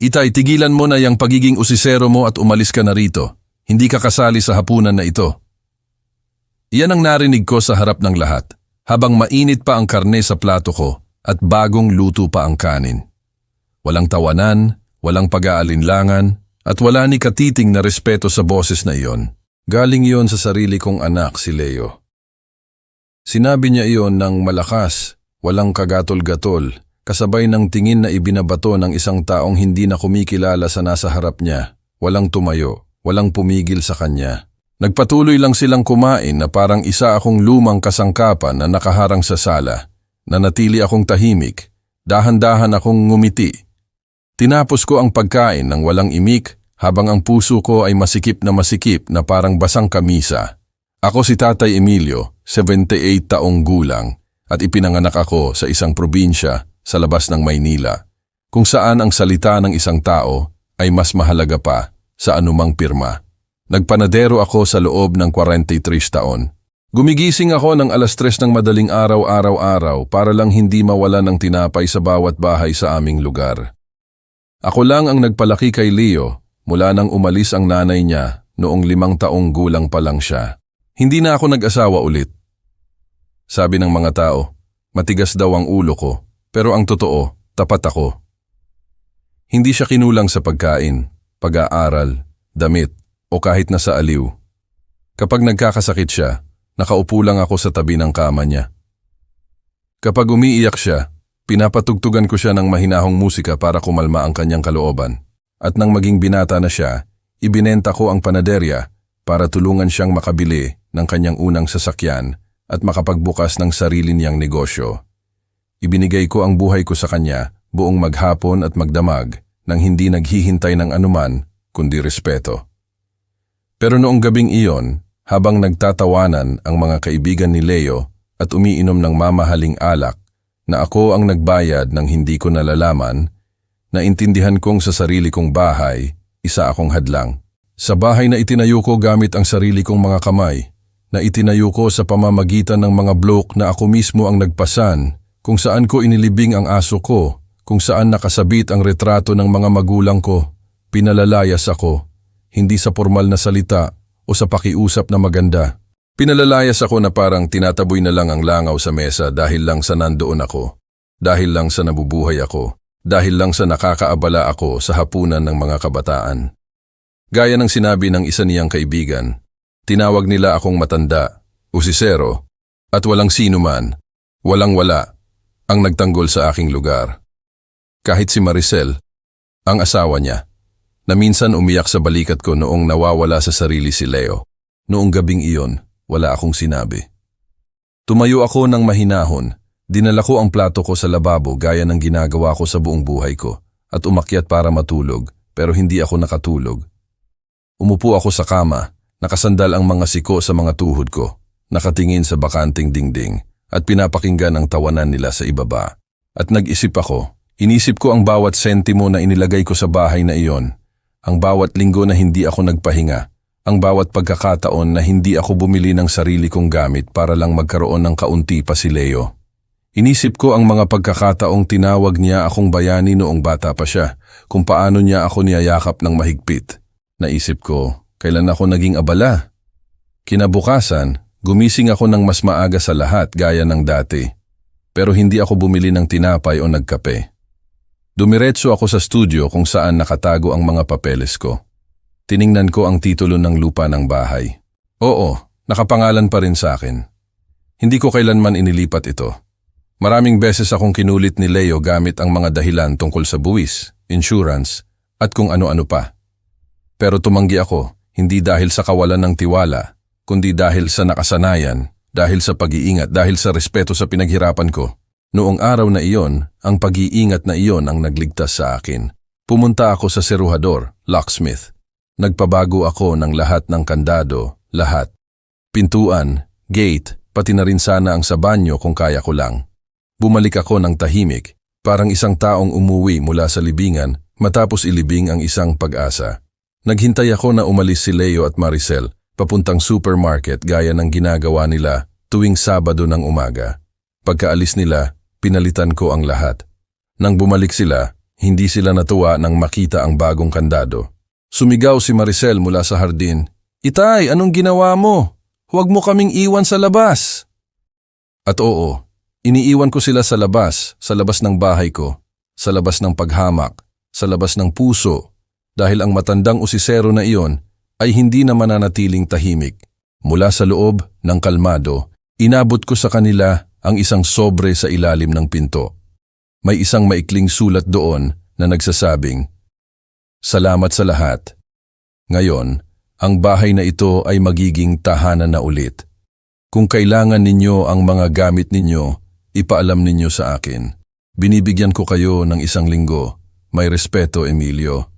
Itay, tigilan mo na yung pagiging usisero mo at umalis ka na rito. Hindi ka kasali sa hapunan na ito. Iyan ang narinig ko sa harap ng lahat, habang mainit pa ang karne sa plato ko at bagong luto pa ang kanin. Walang tawanan, walang pag-aalinlangan, at wala ni katiting na respeto sa boses na iyon. Galing iyon sa sarili kong anak, si Leo. Sinabi niya iyon ng malakas, walang kagatol-gatol, kasabay ng tingin na ibinabato ng isang taong hindi na kumikilala sa nasa harap niya. Walang tumayo, walang pumigil sa kanya. Nagpatuloy lang silang kumain na parang isa akong lumang kasangkapan na nakaharang sa sala. Nanatili akong tahimik, dahan-dahan akong ngumiti. Tinapos ko ang pagkain ng walang imik habang ang puso ko ay masikip na parang basang kamisa. Ako si Tatay Emilio, 78 taong gulang, at ipinanganak ako sa isang probinsya sa labas ng Maynila, kung saan ang salita ng isang tao ay mas mahalaga pa sa anumang pirma. Nagpanadero ako sa loob ng 43 taon. Gumigising ako ng 3:00 ng madaling araw-araw para lang hindi mawala ng tinapay sa bawat bahay sa aming lugar. Ako lang ang nagpalaki kay Leo mula nang umalis ang nanay niya noong 5 taong gulang pa lang siya. Hindi na ako nag-asawa ulit. Sabi ng mga tao, matigas daw ang ulo ko, pero ang totoo, tapat ako. Hindi siya kinulang sa pagkain, pag-aaral, damit, o kahit nasa aliw. Kapag nagkakasakit siya, nakaupo lang ako sa tabi ng kama niya. Kapag umiiyak siya, pinapatugtugan ko siya ng mahinahong musika para kumalma ang kanyang kalooban. At nang maging binata na siya, ibinenta ko ang panaderya para tulungan siyang makabili ng kanyang unang sasakyan at makapagbukas ng sarili niyang negosyo. Ibinigay ko ang buhay ko sa kanya buong maghapon at magdamag nang hindi naghihintay ng anuman kundi respeto. Pero noong gabing iyon, habang nagtatawanan ang mga kaibigan ni Leo at umiinom ng mamahaling alak na ako ang nagbayad ng hindi ko nalalaman, naintindihan kong sa sarili kong bahay, isa akong hadlang. Sa bahay na itinayo ko gamit ang sarili kong mga kamay, na itinayo ko sa pamamagitan ng mga blok na ako mismo ang nagpasan, kung saan ko inilibing ang aso ko, kung saan nakasabit ang retrato ng mga magulang ko, pinalalayas ako. Hindi sa formal na salita o sa pakiusap na maganda. Pinalalayas ako na parang tinataboy na lang ang langaw sa mesa dahil lang sa nandoon ako, dahil lang sa nabubuhay ako, dahil lang sa nakakaabala ako sa hapunan ng mga kabataan. Gaya ng sinabi ng isa niyang kaibigan, tinawag nila akong matanda, usisero, at walang sino man, walang-wala, ang nagtanggol sa aking lugar. Kahit si Maricel, ang asawa niya, na minsan umiyak sa balikat ko noong nawawala sa sarili si Leo. Noong gabing iyon, wala akong sinabi. Tumayo ako ng mahinahon, dinala ko ang plato ko sa lababo gaya ng ginagawa ko sa buong buhay ko, at umakyat para matulog, pero hindi ako nakatulog. Umupo ako sa kama, nakasandal ang mga siko sa mga tuhod ko, nakatingin sa bakanting dingding, at pinapakinggan ang tawanan nila sa ibaba. At nag-isip ako, inisip ko ang bawat sentimo na inilagay ko sa bahay na iyon, ang bawat linggo na hindi ako nagpahinga, ang bawat pagkakataon na hindi ako bumili ng sarili kong gamit para lang magkaroon ng kaunti pa si Leo. Inisip ko ang mga pagkakataong tinawag niya akong bayani noong bata pa siya, kung paano niya ako niyayakap ng mahigpit. Naisip ko, kailan ako naging abala? Kinabukasan, gumising ako ng mas maaga sa lahat gaya ng dati. Pero hindi ako bumili ng tinapay o nagkape. Dumiretso ako sa studio kung saan nakatago ang mga papeles ko. Tiningnan ko ang titulo ng lupa ng bahay. Oo, nakapangalan pa rin sa akin. Hindi ko kailanman inilipat ito. Maraming beses akong kinulit ni Leo gamit ang mga dahilan tungkol sa buwis, insurance, at kung ano-ano pa. Pero tumanggi ako, hindi dahil sa kawalan ng tiwala, kundi dahil sa nakasanayan, dahil sa pag-iingat, dahil sa respeto sa pinaghirapan ko. Noong araw na iyon, ang pag-iingat na iyon ang nagligtas sa akin. Pumunta ako sa seruhador, locksmith. Nagpabago ako ng lahat ng kandado, lahat. Pintuan, gate, pati na rin sana ang sa banyo kung kaya ko lang. Bumalik ako ng tahimik, parang isang taong umuwi mula sa libingan matapos ilibing ang isang pag-asa. Naghintay ako na umalis si Leo at Maricel papuntang supermarket gaya ng ginagawa nila tuwing Sabado ng umaga. Pagkaalis nila, pinalitan ko ang lahat. Nang bumalik sila, Hindi sila natuwa nang makita ang bagong kandado. Sumigaw si Maricel mula sa hardin, "Itay, anong ginawa mo? Huwag mo kaming iwan sa labas." At oo, iniiwan ko sila sa labas ng bahay ko, sa labas ng paghamak, sa labas ng puso, dahil ang matandang usisero na iyon ay hindi na mananatiling tahimik. Mula sa loob ng kalmado, inabot ko sa kanila ang isang sobre sa ilalim ng pinto. May isang maikling sulat doon na nagsasabing, "Salamat sa lahat. Ngayon, ang bahay na ito ay magiging tahanan na ulit. Kung kailangan ninyo ang mga gamit ninyo, ipaalam ninyo sa akin. Binibigyan ko kayo ng 1 linggo. May respeto, Emilio."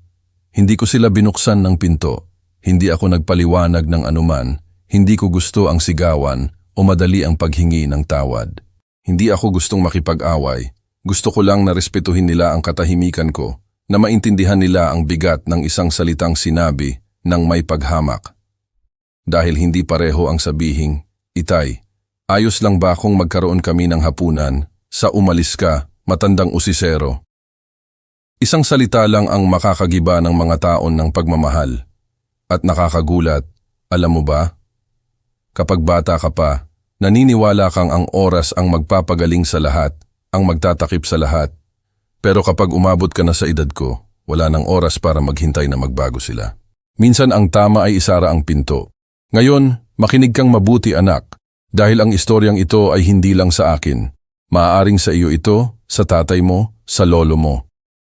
Hindi ko sila binuksan ng pinto. Hindi ako nagpaliwanag ng anuman. Hindi ko gusto ang sigawan o madali ang paghingi ng tawad. Hindi ako gustong makipag-away. Gusto ko lang na respetuhin nila ang katahimikan ko, na maintindihan nila ang bigat ng isang salitang sinabi ng may paghamak. Dahil hindi pareho ang sabihing, "Itay, ayos lang ba kung magkaroon kami ng hapunan sa umalis ka, matandang usisero?" Isang salita lang ang makakagiba ng mga taon ng pagmamahal. At nakakagulat, alam mo ba? Kapag bata ka pa, naniniwala kang ang oras ang magpapagaling sa lahat, ang magtatakip sa lahat. Pero kapag umabot ka na sa edad ko, wala nang oras para maghintay na magbago sila. Minsan ang tama ay isara ang pinto. Ngayon, makinig kang mabuti anak, dahil ang istoryang ito ay hindi lang sa akin. Maaaring sa iyo ito, sa tatay mo, sa lolo mo.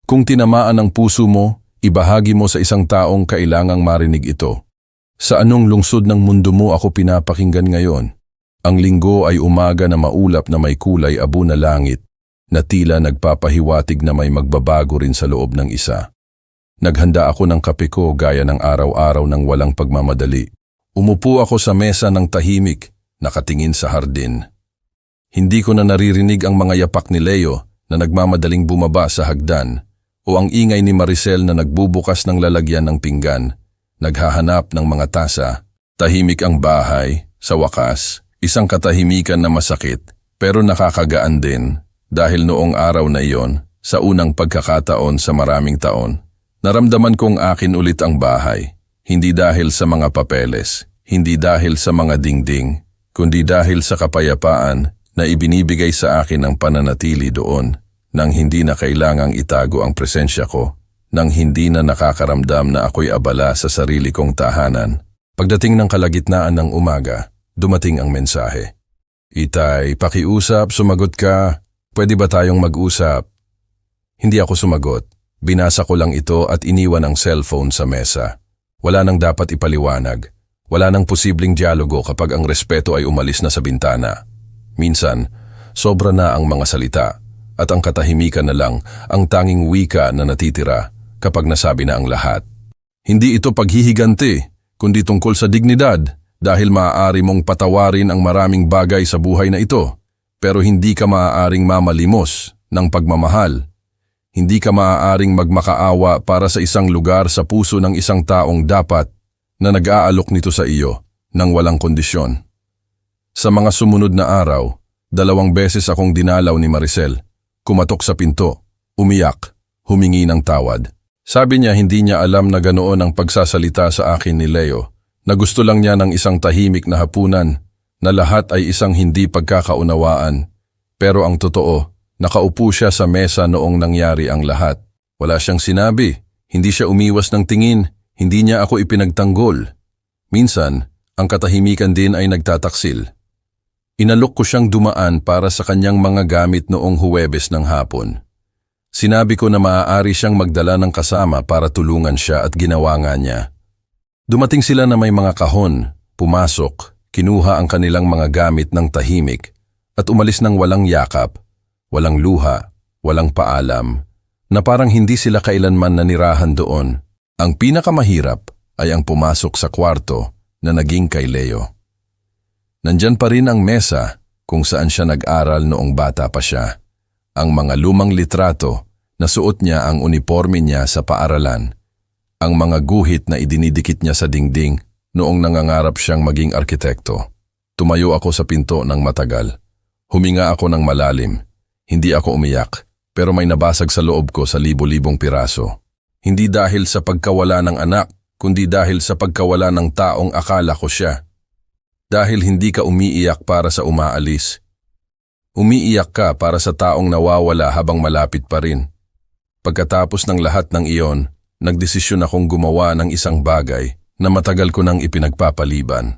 Kung tinamaan ang puso mo, ibahagi mo sa isang taong kailangang marinig ito. Sa anong lungsod ng mundo mo ako pinapakinggan ngayon? Ang linggo ay umaga na maulap na may kulay abo na langit, na tila nagpapahiwatig na may magbabago rin sa loob ng isa. Naghanda ako ng kape ko gaya ng araw-araw ng walang pagmamadali. Umupo ako sa mesa ng tahimik, nakatingin sa hardin. Hindi ko na naririnig ang mga yapak ni Leo na nagmamadaling bumaba sa hagdan o ang ingay ni Maricel na nagbubukas ng lalagyan ng pinggan, naghahanap ng mga tasa. Tahimik ang bahay, sa wakas, isang katahimikan na masakit pero nakakagaan din. Dahil noong araw na iyon, sa unang pagkakataon sa maraming taon, naramdaman kong akin ulit ang bahay. Hindi dahil sa mga papeles, hindi dahil sa mga dingding, kundi dahil sa kapayapaan na ibinibigay sa akin ng pananatili doon, nang hindi na kailangang itago ang presensya ko, nang hindi na nakakaramdam na ako'y abala sa sarili kong tahanan. Pagdating ng kalagitnaan ng umaga, dumating ang mensahe. "Itay, pakiusap, sumagot ka. Pwede ba tayong mag-usap?" Hindi ako sumagot. Binasa ko lang ito at iniwan ang cellphone sa mesa. Wala nang dapat ipaliwanag. Wala nang posibleng dialogo kapag ang respeto ay umalis na sa bintana. Minsan, sobra na ang mga salita at ang katahimikan na lang ang tanging wika na natitira kapag nasabi na ang lahat. Hindi ito paghihiganti, kundi tungkol sa dignidad dahil maaari mong patawarin ang maraming bagay sa buhay na ito. Pero hindi ka maaaring mamalimos ng pagmamahal. Hindi ka maaaring magmakaawa para sa isang lugar sa puso ng isang taong dapat na nag-aalok nito sa iyo nang walang kondisyon. Sa mga sumunod na araw, 2 beses akong dinalaw ni Maricel. Kumatok sa pinto, umiyak, humingi ng tawad. Sabi niya hindi niya alam na ganoon ang pagsasalita sa akin ni Leo, na gusto lang niya ng isang tahimik na hapunan, na lahat ay isang hindi pagkakaunawaan. Pero ang totoo, nakaupo siya sa mesa noong nangyari ang lahat. Wala siyang sinabi, hindi siya umiwas ng tingin, hindi niya ako ipinagtanggol. Minsan, ang katahimikan din ay nagtataksil. Inalok ko siyang dumaan para sa kanyang mga gamit noong Huwebes ng hapon. Sinabi ko na maaari siyang magdala ng kasama para tulungan siya at ginawa nga niya. Dumating sila na may mga kahon, pumasok, kinuha ang kanilang mga gamit ng tahimik at umalis ng walang yakap, walang luha, walang paalam, na parang hindi sila kailanman nanirahan doon. Ang pinakamahirap ay ang pumasok sa kwarto na naging kay Leo. Nandyan pa rin ang mesa kung saan siya nag-aral noong bata pa siya. Ang mga lumang litrato na suot niya ang uniforme niya sa paaralan. Ang mga guhit na idinidikit niya sa dingding noong nangangarap siyang maging arkitekto. Tumayo ako sa pinto ng matagal. Huminga ako ng malalim. Hindi ako umiyak. pero may nabasag sa loob ko sa libo-libong piraso. Hindi dahil sa pagkawala ng anak, kundi dahil sa pagkawala ng taong akala ko siya. Dahil hindi ka umiiyak para sa umaalis. Umiiyak ka para sa taong nawawala habang malapit pa rin. Pagkatapos ng lahat ng iyon, nagdesisyon akong gumawa ng isang bagay na matagal ko nang ipinagpapaliban.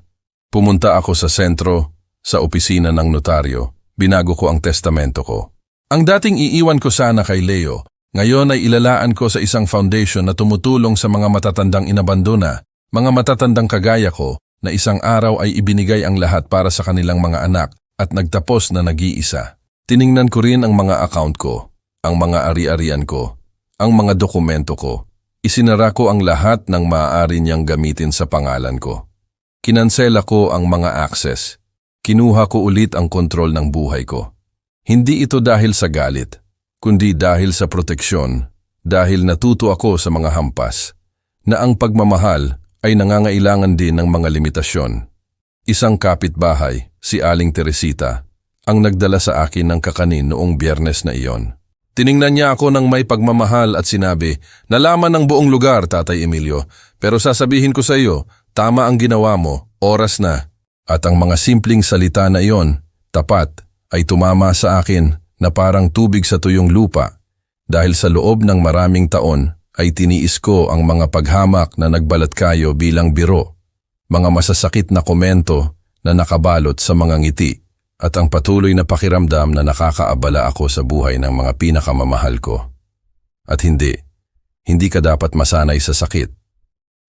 Pumunta ako sa sentro, sa opisina ng notaryo. Binago ko ang testamento ko. Ang dating iiwan ko sana kay Leo, ngayon ay ilalaan ko sa isang foundation na tumutulong sa mga matatandang inabandona, mga matatandang kagaya ko na isang araw ay ibinigay ang lahat para sa kanilang mga anak at nagtapos na nag-iisa. Tiningnan ko rin ang mga account ko, ang mga ari-arian ko, ang mga dokumento ko. Isinara ko ang lahat ng maaari niyang gamitin sa pangalan ko. Kinansela ko ang mga access. Kinuha ko ulit ang kontrol ng buhay ko. Hindi ito dahil sa galit, kundi dahil sa proteksyon, dahil natuto ako sa mga hampas, na ang pagmamahal ay nangangailangan din ng mga limitasyon. Isang kapitbahay, si Aling Teresita, ang nagdala sa akin ng kakanin noong Biyernes na iyon. Tiningnan niya ako ng may pagmamahal at sinabi, "Nalaman ng buong lugar, Tatay Emilio, pero sasabihin ko sa iyo, tama ang ginawa mo, oras na." At ang mga simpleng salita na iyon, tapat, ay tumama sa akin na parang tubig sa tuyong lupa dahil sa loob ng maraming taon ay tiniis ko ang mga paghamak na nagbalat kayo bilang biro, mga masasakit na komento na nakabalot sa mga ngiti at ang patuloy na pakiramdam na nakakaabala ako sa buhay ng mga pinakamamahal ko. At hindi ka dapat masanay sa sakit.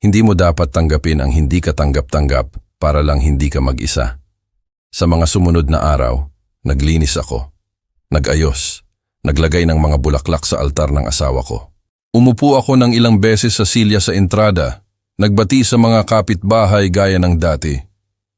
Hindi mo dapat tanggapin ang hindi ka tanggap-tanggap para lang hindi ka mag-isa. Sa mga sumunod na araw, naglinis ako, nag-ayos, naglagay ng mga bulaklak sa altar ng asawa ko. Umupo ako ng ilang beses sa silya sa entrada, nagbati sa mga kapitbahay gaya ng dati.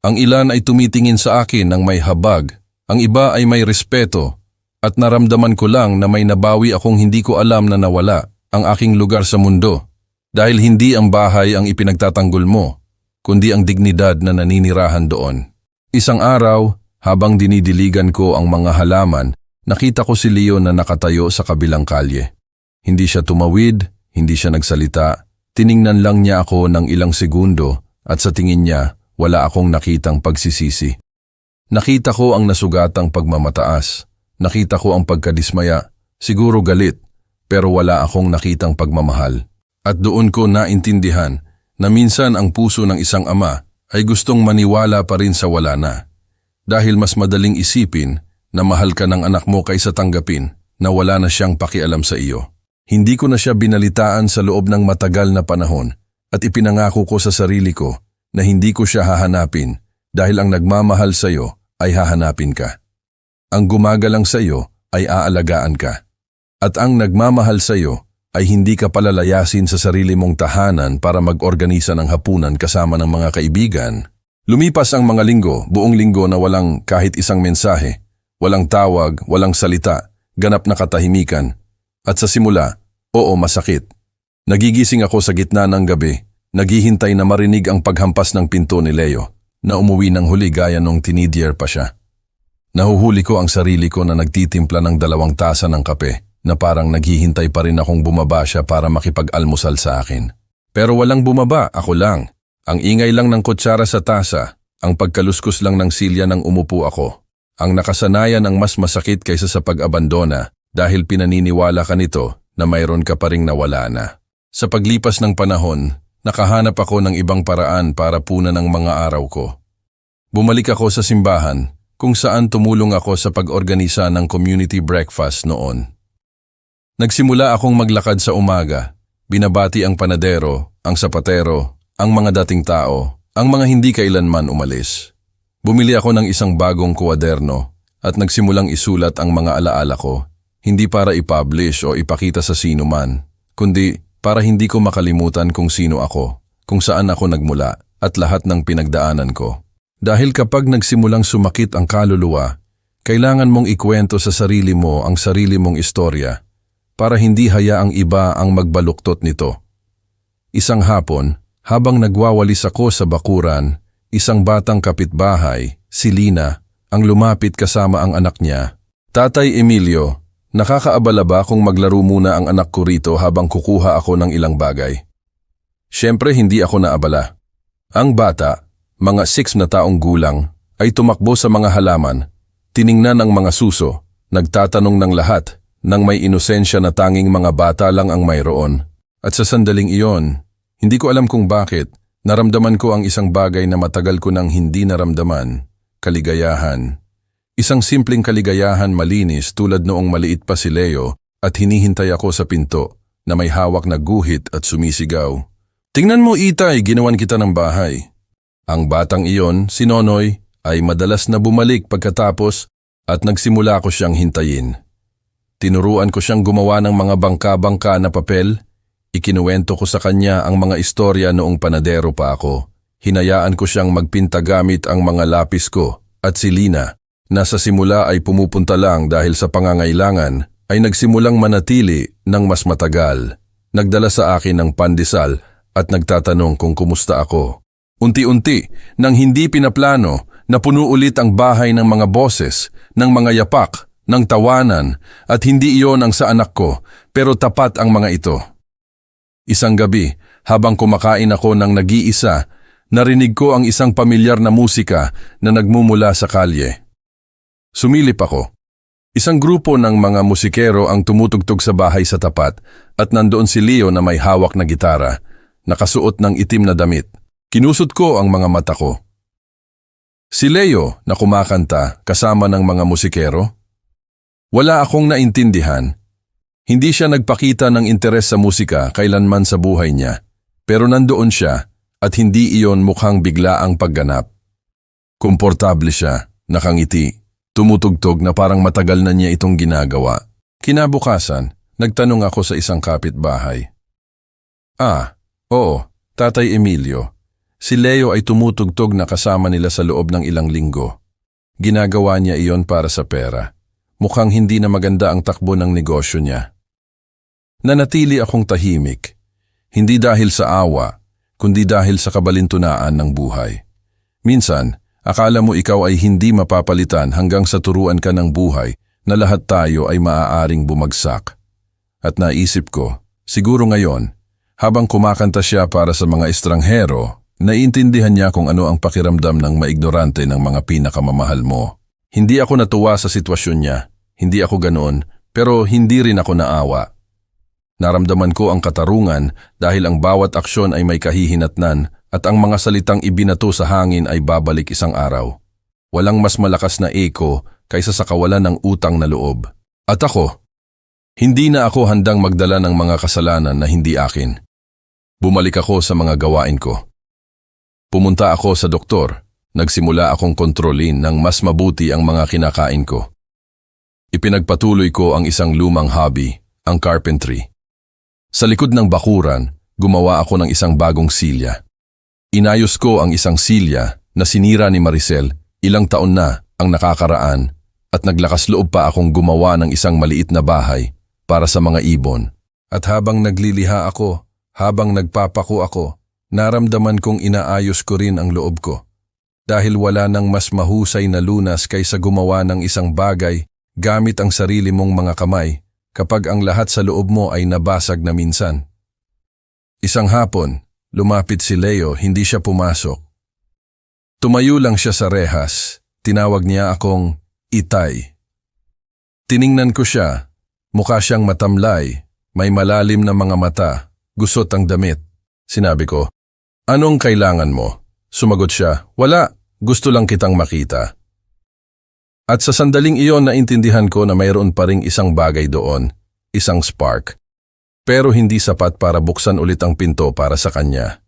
Ang ilan ay tumitingin sa akin ng may habag, ang iba ay may respeto, at naramdaman ko lang na may nabawi akong hindi ko alam na nawala, ang aking lugar sa mundo. Dahil hindi ang bahay ang ipinagtatanggol mo, kundi ang dignidad na naninirahan doon. Isang araw, habang dinidiligan ko ang mga halaman, nakita ko si Leo na nakatayo sa kabilang kalye. Hindi siya tumawid, hindi siya nagsalita, tiningnan lang niya ako ng ilang segundo at sa tingin niya, wala akong nakitang pagsisisi. Nakita ko ang nasugatang pagmamataas, nakita ko ang pagkadismaya, siguro galit, pero wala akong nakitang pagmamahal. At doon ko naintindihan na minsan ang puso ng isang ama ay gustong maniwala pa rin sa wala na. Dahil mas madaling isipin na mahal ka ng anak mo kaysa tanggapin na wala na siyang pakialam sa iyo. Hindi ko na siya binalitaan sa loob ng matagal na panahon at ipinangako ko sa sarili ko na hindi ko siya hahanapin dahil ang nagmamahal sa iyo ay hahanapin ka. Ang gumagalang sa iyo ay aalagaan ka. At ang nagmamahal sa iyo ay hindi ka palalayasin sa sarili mong tahanan para mag-organisa ng hapunan kasama ng mga kaibigan. Lumipas ang mga linggo, buong linggo na walang kahit isang mensahe, walang tawag, walang salita, ganap na katahimikan. At sa simula, oo masakit. Nagigising ako sa gitna ng gabi, naghihintay na marinig ang paghampas ng pinto ni Leo, na umuwi ng huli gaya nung teenager pa siya. Nahuhuli ko ang sarili ko na nagtitimpla ng 2 tasa ng kape, na parang naghihintay pa rin akong bumaba siya para makipag-almusal sa akin. Pero walang bumaba, ako lang. Ang ingay lang ng kutsara sa tasa, ang pagkaluskos lang ng silya nang umupo ako. Ang nakasanayan ang mas masakit kaysa sa pag-abandona dahil pinaniniwala ka nito na mayroon ka pa ring nawala na. Sa paglipas ng panahon, nakahanap ako ng ibang paraan para punan ang mga araw ko. Bumalik ako sa simbahan kung saan tumulong ako sa pag-organisa ng community breakfast noon. Nagsimula akong maglakad sa umaga, binabati ang panadero, ang sapatero, ang mga dating tao, ang mga hindi kailanman umalis. Bumili ako ng isang bagong kuwaderno at nagsimulang isulat ang mga alaala ko, hindi para i-publish o ipakita sa sino man, kundi para hindi ko makalimutan kung sino ako, kung saan ako nagmula at lahat ng pinagdaanan ko. Dahil kapag nagsimulang sumakit ang kaluluwa, kailangan mong ikwento sa sarili mo ang sarili mong istorya, para hindi hayaang iba ang magbaluktot nito. Isang hapon, habang nagwawalis ako sa bakuran, isang batang kapitbahay, si Lina, ang lumapit kasama ang anak niya. "Tatay Emilio, Nakakaabala ba kung maglaro muna ang anak ko rito habang kukuha ako ng ilang bagay? Siyempre hindi ako naabala. Ang bata, mga 6 na taong gulang, ay tumakbo sa mga halaman, tiningnan ang mga suso, nagtatanong ng lahat, nang may inosensya na tanging mga bata lang ang mayroon. At sa sandaling iyon, hindi ko alam kung bakit, naramdaman ko ang isang bagay na matagal ko nang hindi naramdaman, kaligayahan. Isang simpleng kaligayahan malinis tulad noong maliit pa si Leo at hinihintay ako sa pinto na may hawak na guhit at sumisigaw. Tingnan mo Itay, ginawan kita ng bahay. Ang batang iyon, si Nonoy, ay madalas na bumalik pagkatapos at nagsimula ko siyang hintayin. Tinuruan ko siyang gumawa ng mga bangka-bangka na papel. Ikinuwento ko sa kanya ang mga istorya noong panadero pa ako. Hinayaan ko siyang magpinta gamit ang mga lapis ko at si Lina, na sa simula ay pumupunta lang dahil sa pangangailangan, ay nagsimulang manatili ng mas matagal. Nagdala sa akin ng pandesal at nagtatanong kung kumusta ako. Unti-unti, nang hindi pinaplano, napuno ulit ang bahay ng mga boses, ng mga yapak, ng tawanan, at hindi iyon ang sa anak ko, pero tapat ang mga ito. Isang gabi, habang kumakain ako ng nag-iisa, narinig ko ang isang pamilyar na musika na nagmumula sa kalye. Sumilip ako. Isang grupo ng mga musikero ang tumutugtog sa bahay sa tapat at nandoon si Leo na may hawak na gitara, nakasuot ng itim na damit. Kinusot ko ang mga mata ko. Si Leo na kumakanta kasama ng mga musikero? Wala akong naintindihan. Hindi siya nagpakita ng interes sa musika kailanman sa buhay niya, pero nandoon siya at hindi iyon mukhang bigla ang pagganap. Komportable siya, nakangiti. Tumutugtog na parang matagal na niya itong ginagawa. Kinabukasan, nagtanong ako sa isang kapitbahay. Oo, Tatay Emilio. Si Leo ay tumutugtog na kasama nila sa loob ng ilang linggo. Ginagawa niya iyon para sa pera. Mukhang hindi na maganda ang takbo ng negosyo niya. Nanatili akong tahimik. Hindi dahil sa awa, kundi dahil sa kabalintunaan ng buhay. Minsan, akala mo ikaw ay hindi mapapalitan hanggang sa turuan ka ng buhay na lahat tayo ay maaaring bumagsak. At naisip ko, siguro ngayon, habang kumakanta siya para sa mga estranghero, naiintindihan niya kung ano ang pakiramdam ng maignorante ng mga pinakamamahal mo. Hindi ako natuwa sa sitwasyon niya, hindi ako ganoon, pero hindi rin ako naawa. Naramdaman ko ang katarungan dahil ang bawat aksyon ay may kahihinatnan at ang mga salitang ibinato sa hangin ay babalik isang araw. Walang mas malakas na eko kaysa sa kawalan ng utang na loob. At ako, hindi na ako handang magdala ng mga kasalanan na hindi akin. Bumalik ako sa mga gawain ko. Pumunta ako sa doktor. Nagsimula akong kontrolin ng mas mabuti ang mga kinakain ko. Ipinagpatuloy ko ang isang lumang hobby, ang carpentry. Sa likod ng bakuran, gumawa ako ng isang bagong silya. Inayos ko ang isang silya na sinira ni Maricel, ilang taon na ang nakakaraan, at naglakas loob pa akong gumawa ng isang maliit na bahay para sa mga ibon. At habang nagliliha ako, habang nagpapako ako, naramdaman kong inaayos ko rin ang loob ko. Dahil wala nang mas mahusay na lunas kaysa gumawa ng isang bagay gamit ang sarili mong mga kamay kapag ang lahat sa loob mo ay nabasag na minsan. Isang hapon, lumapit si Leo, hindi siya pumasok. Tumayo lang siya sa rehas, tinawag niya akong Itay. Tiningnan ko siya, mukha siyang matamlay, may malalim na mga mata, gusot ang damit. Sinabi ko, "Anong kailangan mo?" Sumagot siya, "Wala, gusto lang kitang makita." At sa sandaling iyon naintindihan ko na mayroon pa ring isang bagay doon, isang spark. Pero hindi sapat para buksan ulit ang pinto para sa kanya.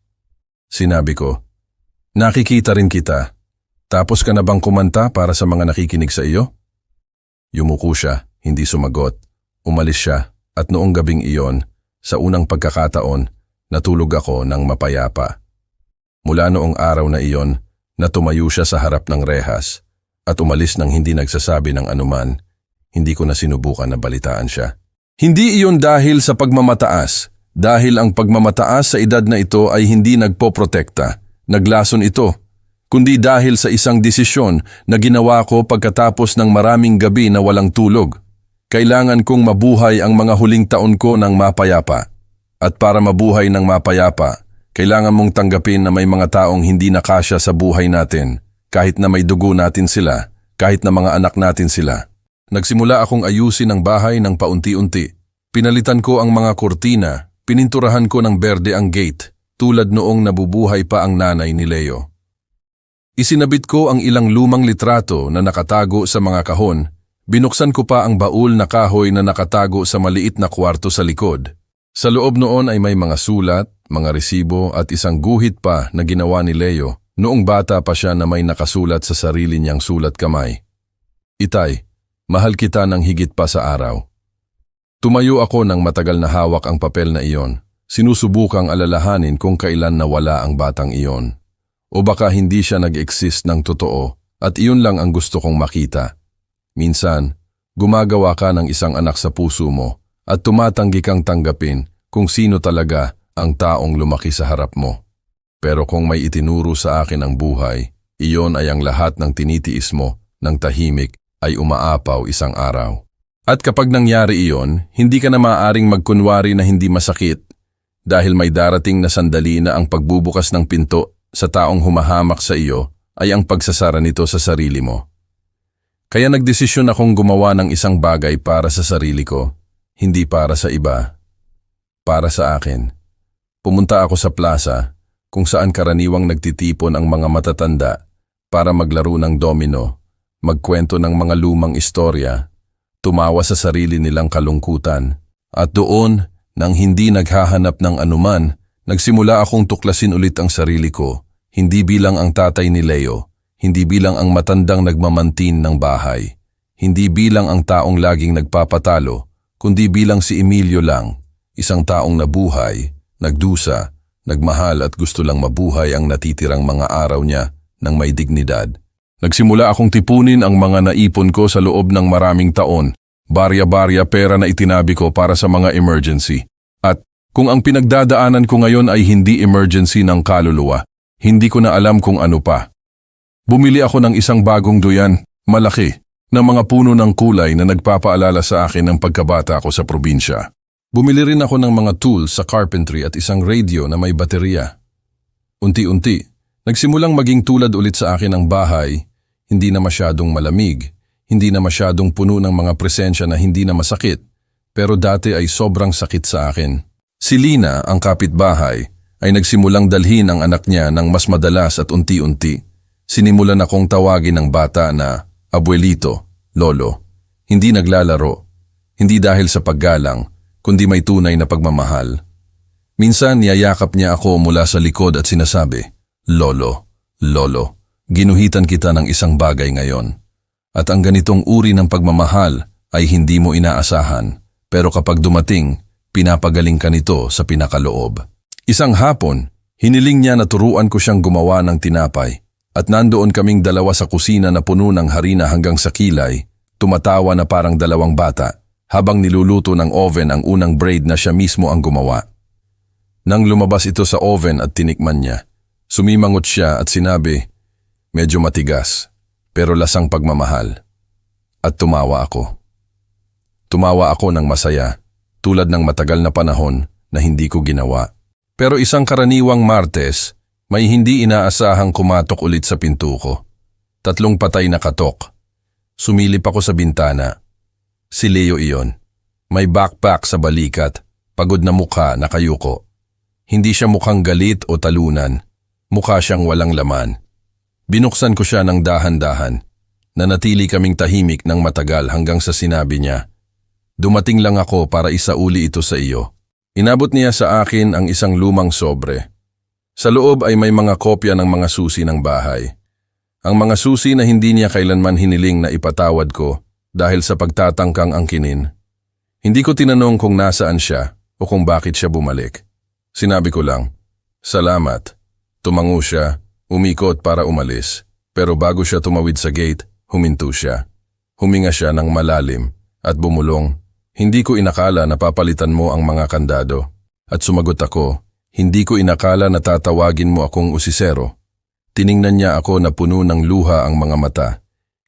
Sinabi ko, "Nakikita rin kita. Tapos ka na bang kumanta para sa mga nakikinig sa iyo?" Yumuko siya, hindi sumagot. Umalis siya at noong gabing iyon, sa unang pagkakataon, natulog ako ng mapayapa. Mula noong araw na iyon, natumayo siya sa harap ng rehas at umalis nang hindi nagsasabi ng anuman. Hindi ko na sinubukan na balitaan siya. Hindi iyon dahil sa pagmamataas, dahil ang pagmamataas sa edad na ito ay hindi nagpoprotekta, naglason ito, kundi dahil sa isang desisyon na ginawa ko pagkatapos ng maraming gabi na walang tulog. Kailangan kong mabuhay ang mga huling taon ko ng mapayapa. At para mabuhay ng mapayapa, kailangan mong tanggapin na may mga taong hindi nakasya sa buhay natin, kahit na may dugo natin sila, kahit na mga anak natin sila. Nagsimula akong ayusin ang bahay ng paunti-unti. Pinalitan ko ang mga kurtina, pininturahan ko ng berde ang gate, tulad noong nabubuhay pa ang nanay ni Leo. Isinabit ko ang ilang lumang litrato na nakatago sa mga kahon. Binuksan ko pa ang baul na kahoy na nakatago sa maliit na kwarto sa likod. Sa loob noon ay may mga sulat, mga resibo at isang guhit pa na ginawa ni Leo noong bata pa siya na may nakasulat sa sarili niyang sulat kamay. Itay, mahal kita ng higit pa sa araw. Tumayo ako nang matagal na hawak ang papel na iyon. Sinusubukang alalahanin kung kailan nawala ang batang iyon. O baka hindi siya nag-exist ng totoo at iyon lang ang gusto kong makita. Minsan, gumagawa ka ng isang anak sa puso mo at tumatanggi kang tanggapin kung sino talaga ang taong lumaki sa harap mo. Pero kung may itinuro sa akin ang buhay, iyon ay ang lahat ng tinitiis mo ng tahimik ay umaapaw isang araw. At kapag nangyari iyon, hindi ka na maaaring magkunwari na hindi masakit dahil may darating na sandali na ang pagbubukas ng pinto sa taong humahamak sa iyo ay ang pagsasara nito sa sarili mo. Kaya nagdesisyon akong gumawa ng isang bagay para sa sarili ko. Hindi para sa iba, para sa akin. Pumunta ako sa plaza kung saan karaniwang nagtitipon ang mga matatanda para maglaro ng domino, magkwento ng mga lumang istorya, tumawa sa sarili nilang kalungkutan. At doon, nang hindi naghahanap ng anuman, nagsimula akong tuklasin ulit ang sarili ko, hindi bilang ang tatay ni Leo, hindi bilang ang matandang nagmamantin ng bahay, hindi bilang ang taong laging nagpapatalo, kundi bilang si Emilio lang, isang taong nabuhay, nagdusa, nagmahal at gusto lang mabuhay ang natitirang mga araw niya ng may dignidad. Nagsimula akong tipunin ang mga naipon ko sa loob ng maraming taon, barya-barya pera na itinabi ko para sa mga emergency. At kung ang pinagdadaanan ko ngayon ay hindi emergency ng kaluluwa, hindi ko na alam kung ano pa. Bumili ako ng isang bagong duyan, malaki, ng mga puno ng kulay na nagpapaalala sa akin ng pagkabata ko sa probinsya. Bumili rin ako ng mga tools sa carpentry at isang radio na may baterya. Unti-unti, nagsimulang maging tulad ulit sa akin ang bahay, hindi na masyadong malamig, hindi na masyadong puno ng mga presensya na hindi na masakit, pero dati ay sobrang sakit sa akin. Si Lina, ang kapitbahay, ay nagsimulang dalhin ang anak niya ng mas madalas at unti-unti. Sinimulan akong tawagin ng bata na abuelito, lolo. Hindi naglalaro, hindi dahil sa paggalang, kundi may tunay na pagmamahal. Minsan niyayakap niya ako mula sa likod at sinasabi, Lolo, Lolo, ginuhitan kita ng isang bagay ngayon. At ang ganitong uri ng pagmamahal ay hindi mo inaasahan, pero kapag dumating, pinapagaling ka nito sa pinakaloob. Isang hapon, hiniling niya na turuan ko siyang gumawa ng tinapay. At nandoon kaming dalawa sa kusina na puno ng harina hanggang sa kilay, tumatawa na parang dalawang bata, habang niluluto ng oven ang unang bread na siya mismo ang gumawa. Nang lumabas ito sa oven at tinikman niya, sumimangot siya at sinabi, medyo matigas, pero lasang pagmamahal. At tumawa ako. Tumawa ako ng masaya, tulad ng matagal na panahon na hindi ko ginawa. Pero isang karaniwang Martes, may hindi inaasahang kumatok ulit sa pinto ko. 3 patay na katok. Sumilip ako sa bintana. Si Leo iyon. May backpack sa balikat, pagod na mukha nakayuko. Hindi siya mukhang galit o talunan. Mukha siyang walang laman. Binuksan ko siya ng dahan-dahan. Nanatili kaming tahimik ng matagal hanggang sa sinabi niya, dumating lang ako para isauli ito sa iyo. Inabot niya sa akin ang isang lumang sobre. Sa loob ay may mga kopya ng mga susi ng bahay. Ang mga susi na hindi niya kailanman hiniling na ipatawad ko dahil sa pagtatangkang angkinin. Hindi ko tinanong kung nasaan siya o kung bakit siya bumalik. Sinabi ko lang, salamat. Tumango siya, umikot para umalis. Pero bago siya tumawid sa gate, huminto siya. Huminga siya ng malalim at bumulong, hindi ko inakala na papalitan mo ang mga kandado. At sumagot ako, hindi ko inakala na tatawagin mo akong usisero. Tiningnan niya ako na puno ng luha ang mga mata.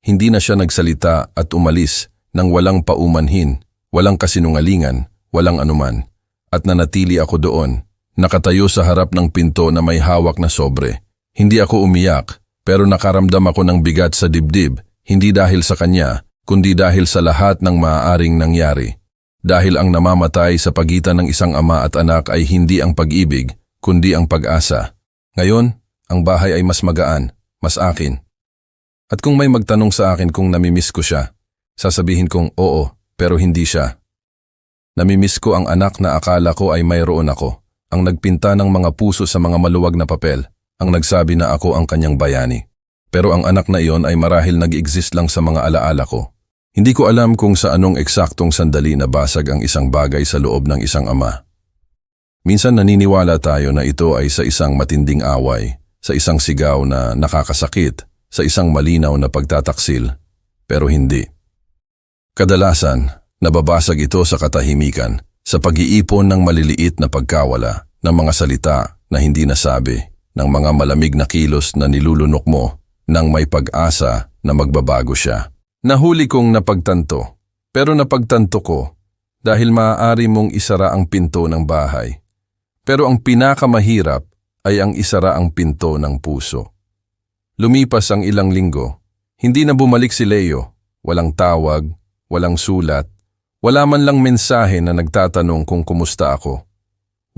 Hindi na siya nagsalita at umalis nang walang paumanhin, walang kasinungalingan, walang anuman. At nanatili ako doon, nakatayo sa harap ng pinto na may hawak na sobre. Hindi ako umiyak, pero nakaramdam ako ng bigat sa dibdib, hindi dahil sa kanya, kundi dahil sa lahat ng maaaring nangyari. Dahil ang namamatay sa pagitan ng isang ama at anak ay hindi ang pag-ibig, kundi ang pag-asa. Ngayon, ang bahay ay mas magaan, mas akin. At kung may magtanong sa akin kung namimiss ko siya, sasabihin kong oo, pero hindi siya. Namimiss ko ang anak na akala ko ay mayroon ako, ang nagpinta ng mga puso sa mga maluwag na papel, ang nagsabi na ako ang kanyang bayani. Pero ang anak na iyon ay marahil nag-exist lang sa mga alaala ko. Hindi ko alam kung sa anong eksaktong sandali nabasag ang isang bagay sa loob ng isang ama. Minsan naniniwala tayo na ito ay sa isang matinding away, sa isang sigaw na nakakasakit, sa isang malinaw na pagtataksil, pero hindi. Kadalasan, nababasag ito sa katahimikan, sa pag-iipon ng maliliit na pagkawala, ng mga salita na hindi nasabi, ng mga malamig na kilos na nilulunok mo, nang may pag-asa na magbabago siya. Nahuli kong napagtanto, pero napagtanto ko dahil maaari mong isara ang pinto ng bahay. Pero ang pinakamahirap ay ang isara ang pinto ng puso. Lumipas ang ilang linggo, hindi na bumalik si Leo, walang tawag, walang sulat, wala man lang mensahe na nagtatanong kung kumusta ako.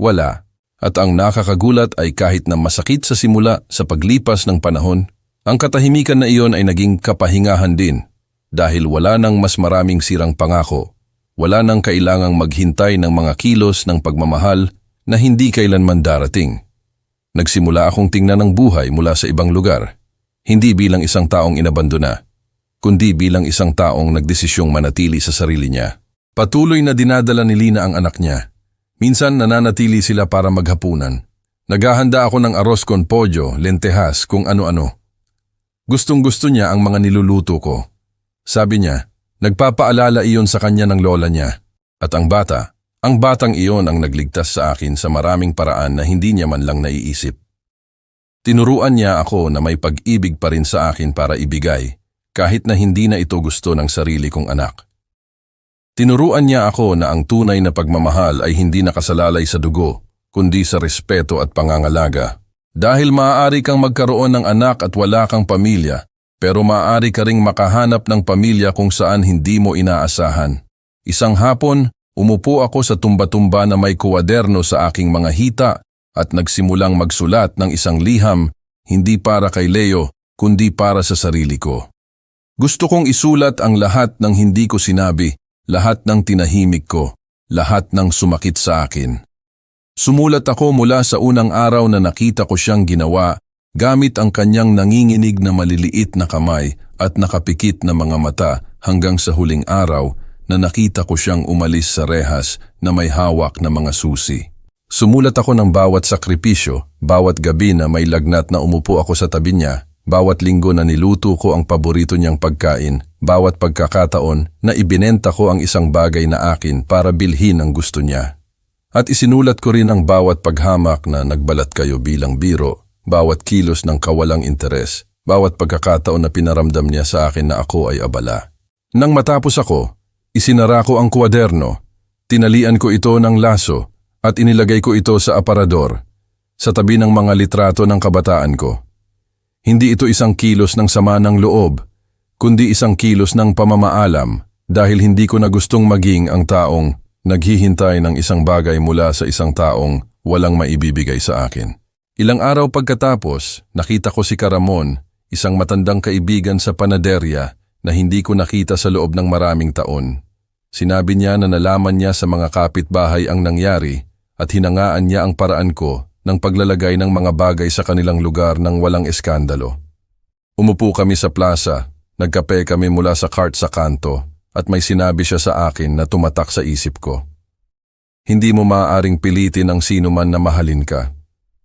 Wala. At ang nakakagulat ay kahit na masakit sa simula sa paglipas ng panahon, ang katahimikan na iyon ay naging kapahingahan din dahil wala nang mas maraming sirang pangako, wala nang kailangang maghintay ng mga kilos ng pagmamahal na hindi kailanman darating. Nagsimula akong tingnan ng buhay mula sa ibang lugar, hindi bilang isang taong inabandona, kundi bilang isang taong nagdesisyong manatili sa sarili niya. Patuloy na dinadala ni Lina ang anak niya. Minsan nananatili sila para maghapunan. Naghahanda ako ng arroz con pollo, lentehas, kung ano-ano. Gustong-gusto niya ang mga niluluto ko. Sabi niya, nagpapaalala iyon sa kanya ng lola niya. At ang batang iyon ang nagligtas sa akin sa maraming paraan na hindi niya man lang naiisip. Tinuruan niya ako na may pag-ibig pa rin sa akin para ibigay, kahit na hindi na ito gusto ng sarili kong anak. Tinuruan niya ako na ang tunay na pagmamahal ay hindi nakasalalay sa dugo, kundi sa respeto at pangangalaga. Dahil maaari kang magkaroon ng anak at wala kang pamilya, pero maaari ka ring makahanap ng pamilya kung saan hindi mo inaasahan. Isang hapon, umupo ako sa tumba-tumba na may kuwaderno sa aking mga hita at nagsimulang magsulat ng isang liham, hindi para kay Leo, kundi para sa sarili ko. Gusto kong isulat ang lahat ng hindi ko sinabi, lahat ng tinahimik ko, lahat ng sumakit sa akin. Sumulat ako mula sa unang araw na nakita ko siyang ginawa gamit ang kanyang nanginginig na maliliit na kamay at nakapikit na mga mata hanggang sa huling araw na nakita ko siyang umalis sa rehas na may hawak na mga susi. Sumulat ako ng bawat sakripisyo, bawat gabi na may lagnat na umupo ako sa tabi niya, bawat linggo na niluto ko ang paborito niyang pagkain, bawat pagkakataon na ibinenta ko ang isang bagay na akin para bilhin ang gusto niya. At isinulat ko rin ang bawat paghamak na nagbalat kayo bilang biro, bawat kilos ng kawalang interes, bawat pagkakataon na pinaramdam niya sa akin na ako ay abala. Nang matapos ako, isinara ko ang kwaderno, tinalian ko ito ng laso at inilagay ko ito sa aparador, sa tabi ng mga litrato ng kabataan ko. Hindi ito isang kilos ng sama ng loob, kundi isang kilos ng pamamaalam dahil hindi ko na gustong maging ang taong naghihintay ng isang bagay mula sa isang taong walang maibibigay sa akin. Ilang araw pagkatapos, nakita ko si Caramon, isang matandang kaibigan sa panaderya na hindi ko nakita sa loob ng maraming taon. Sinabi niya na nalaman niya sa mga kapitbahay ang nangyari at hinangaan niya ang paraan ko ng paglalagay ng mga bagay sa kanilang lugar ng walang eskandalo. Umupo kami sa plaza, nagkape kami mula sa cart sa kanto at may sinabi siya sa akin na tumatak sa isip ko. Hindi mo maaaring pilitin ang sino man na mahalin ka,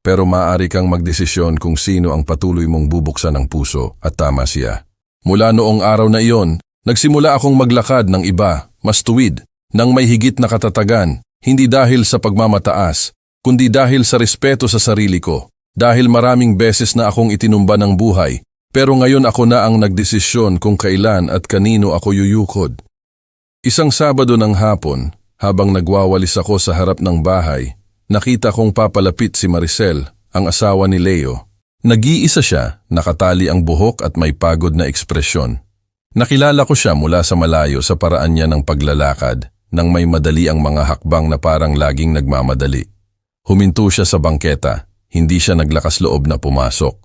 pero maaari kang magdesisyon kung sino ang patuloy mong bubuksan ng puso at tama siya. Mula noong araw na iyon, nagsimula akong maglakad ng iba, mas tuwid, ng may higit na katatagan, hindi dahil sa pagmamataas, kundi dahil sa respeto sa sarili ko. Dahil maraming beses na akong itinumba ng buhay, pero ngayon ako na ang nagdesisyon kung kailan at kanino ako yuyukod. Isang Sabado ng hapon, habang nagwawalis ako sa harap ng bahay, nakita kong papalapit si Maricel, ang asawa ni Leo. Nag-iisa siya, nakatali ang buhok at may pagod na ekspresyon. Nakilala ko siya mula sa malayo sa paraan niya ng paglalakad, nang may madali ang mga hakbang na parang laging nagmamadali. Huminto siya sa bangketa, hindi siya naglakas loob na pumasok.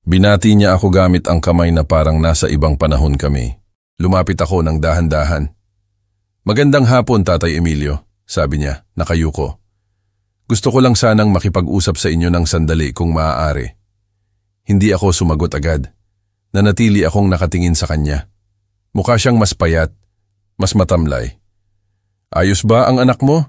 Binati niya ako gamit ang kamay na parang nasa ibang panahon kami. Lumapit ako ng dahan-dahan. "Magandang hapon, Tatay Emilio," sabi niya, nakayuko. "Gusto ko lang sanang makipag-usap sa inyo ng sandali kung maaari." Hindi ako sumagot agad. Nanatili akong nakatingin sa kanya. Mukha siyang mas payat, mas matamlay. "Ayos ba ang anak mo?"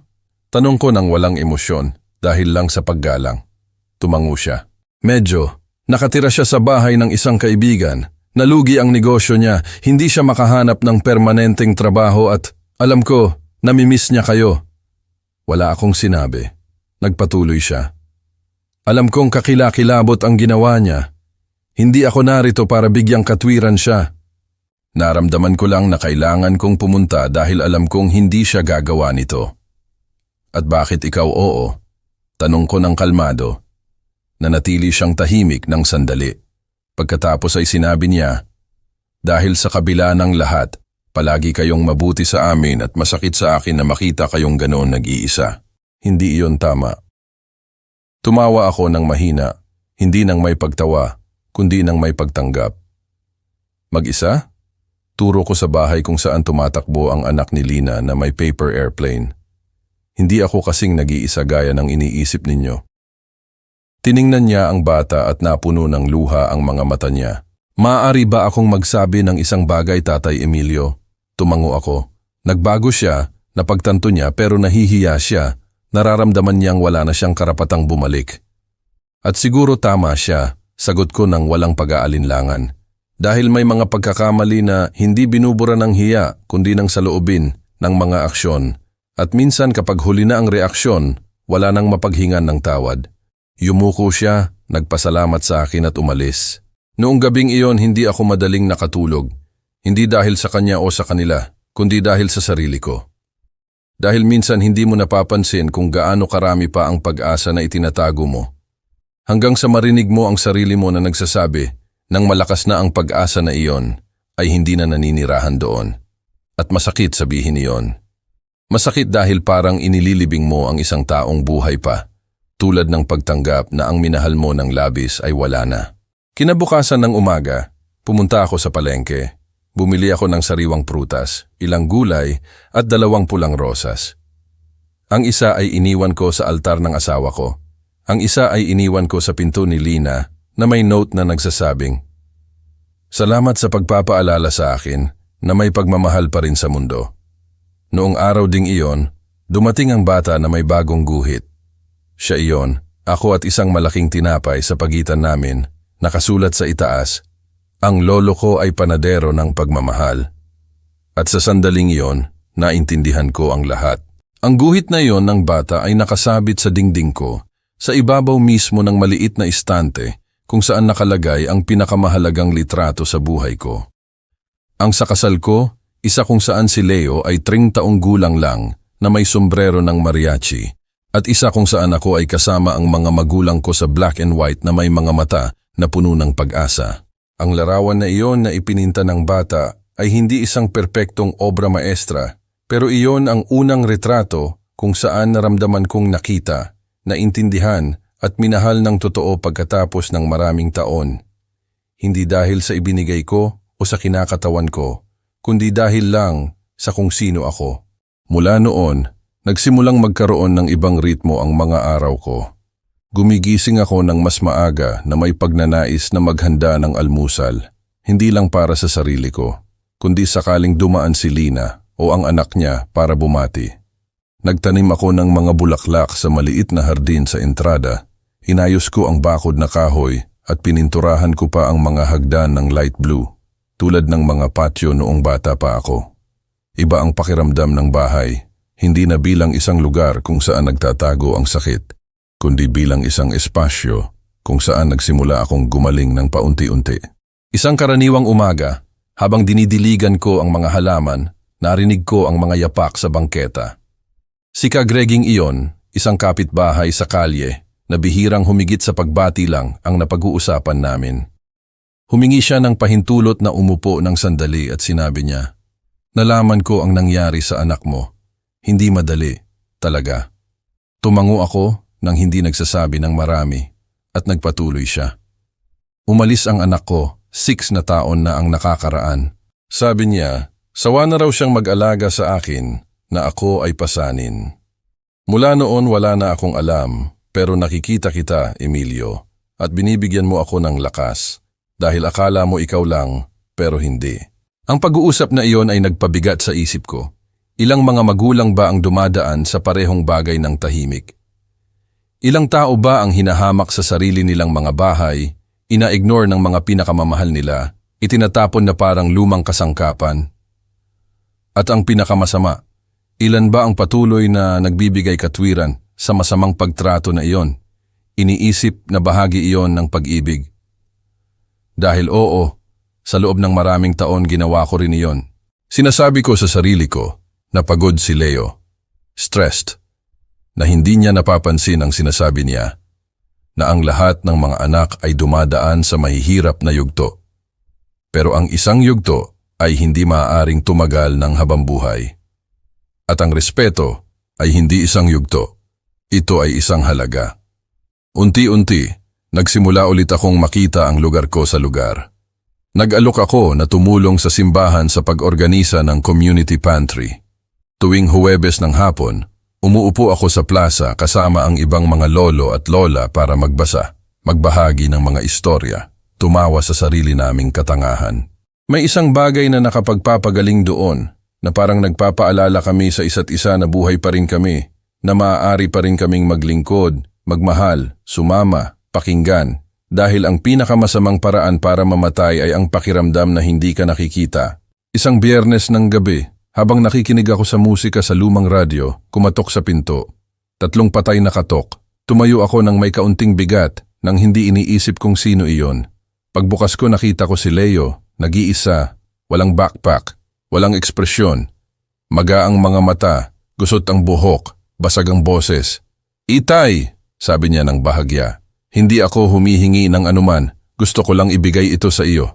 Tanong ko nang walang emosyon dahil lang sa paggalang. Tumango siya. "Medyo. Nakatira siya sa bahay ng isang kaibigan. Nalugi ang negosyo niya, hindi siya makahanap ng permanenteng trabaho at alam ko, namimiss niya kayo." Wala akong sinabi. Nagpatuloy siya. "Alam kong kakilakilabot ang ginawa niya. Hindi ako narito para bigyang katwiran siya. Naramdaman ko lang na kailangan kong pumunta dahil alam kong hindi siya gagawa nito." "At bakit ikaw oo?" Tanong ko ng kalmado. Nanatili siyang tahimik ng sandali. Pagkatapos ay sinabi niya, "Dahil sa kabila ng lahat, palagi kayong mabuti sa amin at masakit sa akin na makita kayong ganoon nag-iisa. Hindi iyon tama." Tumawa ako ng mahina, hindi nang may pagtawa, kundi nang may pagtanggap. "Mag-isa?" Turo ko sa bahay kung saan tumatakbo ang anak ni Lina na may paper airplane. "Hindi ako kasing nag-iisa gaya ng iniisip ninyo." Tiningnan niya ang bata at napuno ng luha ang mga mata niya. "Maaari ba akong magsabi ng isang bagay, Tatay Emilio?" Tumango ako. Nagbago siya, napagtanto niya pero nahihiya siya. Nararamdaman niyang wala na siyang karapatang bumalik. At siguro tama siya, sagot ko ng walang pag-aalinlangan. Dahil may mga pagkakamali na hindi binubura ng hiya kundi ng saloobin ng mga aksyon. At minsan kapag huli na ang reaksyon, wala nang mapaghingan ng tawad. Yumuko siya, nagpasalamat sa akin at umalis. Noong gabing iyon hindi ako madaling nakatulog. Hindi dahil sa kanya o sa kanila, kundi dahil sa sarili ko. Dahil minsan hindi mo napapansin kung gaano karami pa ang pag-asa na itinatago mo. Hanggang sa marinig mo ang sarili mo na nagsasabi, nang malakas na ang pag-asa na iyon, ay hindi na naninirahan doon. At masakit sabihin iyon. Masakit dahil parang inililibing mo ang isang taong buhay pa. Tulad ng pagtanggap na ang minahal mo ng labis ay wala na. Kinabukasan ng umaga, pumunta ako sa palengke. Bumili ako ng sariwang prutas, ilang gulay at 2 pulang rosas. Ang isa ay iniwan ko sa altar ng asawa ko. Ang isa ay iniwan ko sa pinto ni Lina na may note na nagsasabing, "Salamat sa pagpapaalala sa akin na may pagmamahal pa rin sa mundo." Noong araw ding iyon, dumating ang bata na may bagong guhit. Siya iyon, ako at isang malaking tinapay sa pagitan namin, nakasulat sa itaas, "Ang lolo ko ay panadero ng pagmamahal." At sa sandaling iyon, naintindihan ko ang lahat. Ang guhit na iyon ng bata ay nakasabit sa dingding ko, sa ibabaw mismo ng maliit na istante kung saan nakalagay ang pinakamahalagang litrato sa buhay ko. Ang sa kasal ko, isa kung saan si Leo ay 3 taong gulang lang na may sombrero ng mariachi. At isa kung saan ako ay kasama ang mga magulang ko sa black and white na may mga mata na puno ng pag-asa. Ang larawan na iyon na ipininta ng bata ay hindi isang perpektong obra maestra, pero iyon ang unang retrato kung saan naramdaman kong nakita, naintindihan at minahal ng totoo pagkatapos ng maraming taon. Hindi dahil sa ibinigay ko o sa kinakatawan ko, kundi dahil lang sa kung sino ako. Mula noon, nagsimulang magkaroon ng ibang ritmo ang mga araw ko. Gumigising ako ng mas maaga na may pagnanais na maghanda ng almusal, hindi lang para sa sarili ko, kundi sakaling dumaan si Lina o ang anak niya para bumati. Nagtanim ako ng mga bulaklak sa maliit na hardin sa entrada, inayos ko ang bakod na kahoy at pininturahan ko pa ang mga hagdan ng light blue, tulad ng mga patio noong bata pa ako. Iba ang pakiramdam ng bahay. Hindi na bilang isang lugar kung saan nagtatago ang sakit, kundi bilang isang espasyo kung saan nagsimula akong gumaling ng paunti-unti. Isang karaniwang umaga, habang dinidiligan ko ang mga halaman, narinig ko ang mga yapak sa bangketa. Si Kagreging iyon, isang kapitbahay sa kalye, na bihirang humigit sa pagbati lang ang napag-uusapan namin. Humingi siya ng pahintulot na umupo ng sandali at sinabi niya, "Nalaman ko ang nangyari sa anak mo. Hindi madali, talaga." Tumango ako nang hindi nagsasabi ng marami at nagpatuloy siya. Umalis ang anak ko, 6 na taon na ang nakakaraan. Sabi niya, sawa na raw siyang mag-alaga sa akin na ako ay pasanin. Mula noon wala na akong alam, pero nakikita kita, Emilio, at binibigyan mo ako ng lakas dahil akala mo ikaw lang, pero hindi. Ang pag-uusap na iyon ay nagpabigat sa isip ko. Ilang mga magulang ba ang dumadaan sa parehong bagay ng tahimik? Ilang tao ba ang hinahamak sa sarili nilang mga bahay, ina-ignore ng mga pinakamamahal nila, itinatapon na parang lumang kasangkapan? At ang pinakamasama, ilan ba ang patuloy na nagbibigay katwiran sa masamang pagtrato na iyon? Iniisip na bahagi iyon ng pag-ibig. Dahil oo, sa loob ng maraming taon ginawa ko rin iyon. Sinasabi ko sa sarili ko na pagod si Leo, stressed, na hindi niya napapansin ang sinasabi niya, na ang lahat ng mga anak ay dumadaan sa mahihirap na yugto. Pero ang isang yugto ay hindi maaaring tumagal ng habambuhay. At ang respeto ay hindi isang yugto, ito ay isang halaga. Unti-unti, nagsimula ulit akong makita ang lugar ko sa lugar. Nag-alok ako na tumulong sa simbahan sa pag-organisa ng community pantry. Tuwing Huwebes ng hapon, umuupo ako sa plaza kasama ang ibang mga lolo at lola para magbasa, magbahagi ng mga istorya, tumawa sa sarili naming katangahan. May isang bagay na nakapagpapagaling doon, na parang nagpapaalala kami sa isa't isa na buhay pa rin kami, na maaari pa rin kaming maglingkod, magmahal, sumama, pakinggan, dahil ang pinakamasamang paraan para mamatay ay ang pakiramdam na hindi ka nakikita. Isang Biyernes ng gabi, habang nakikinig ako sa musika sa lumang radyo, kumatok sa pinto. 3 patay na katok. Tumayo ako ng may kaunting bigat nang hindi iniisip kung sino iyon. Pagbukas ko nakita ko si Leo, nag-iisa, walang backpack, walang ekspresyon. Maga ang mga mata, gusot ang buhok, basag ang boses. "Itay!" sabi niya ng bahagya. "Hindi ako humihingi ng anuman, gusto ko lang ibigay ito sa iyo."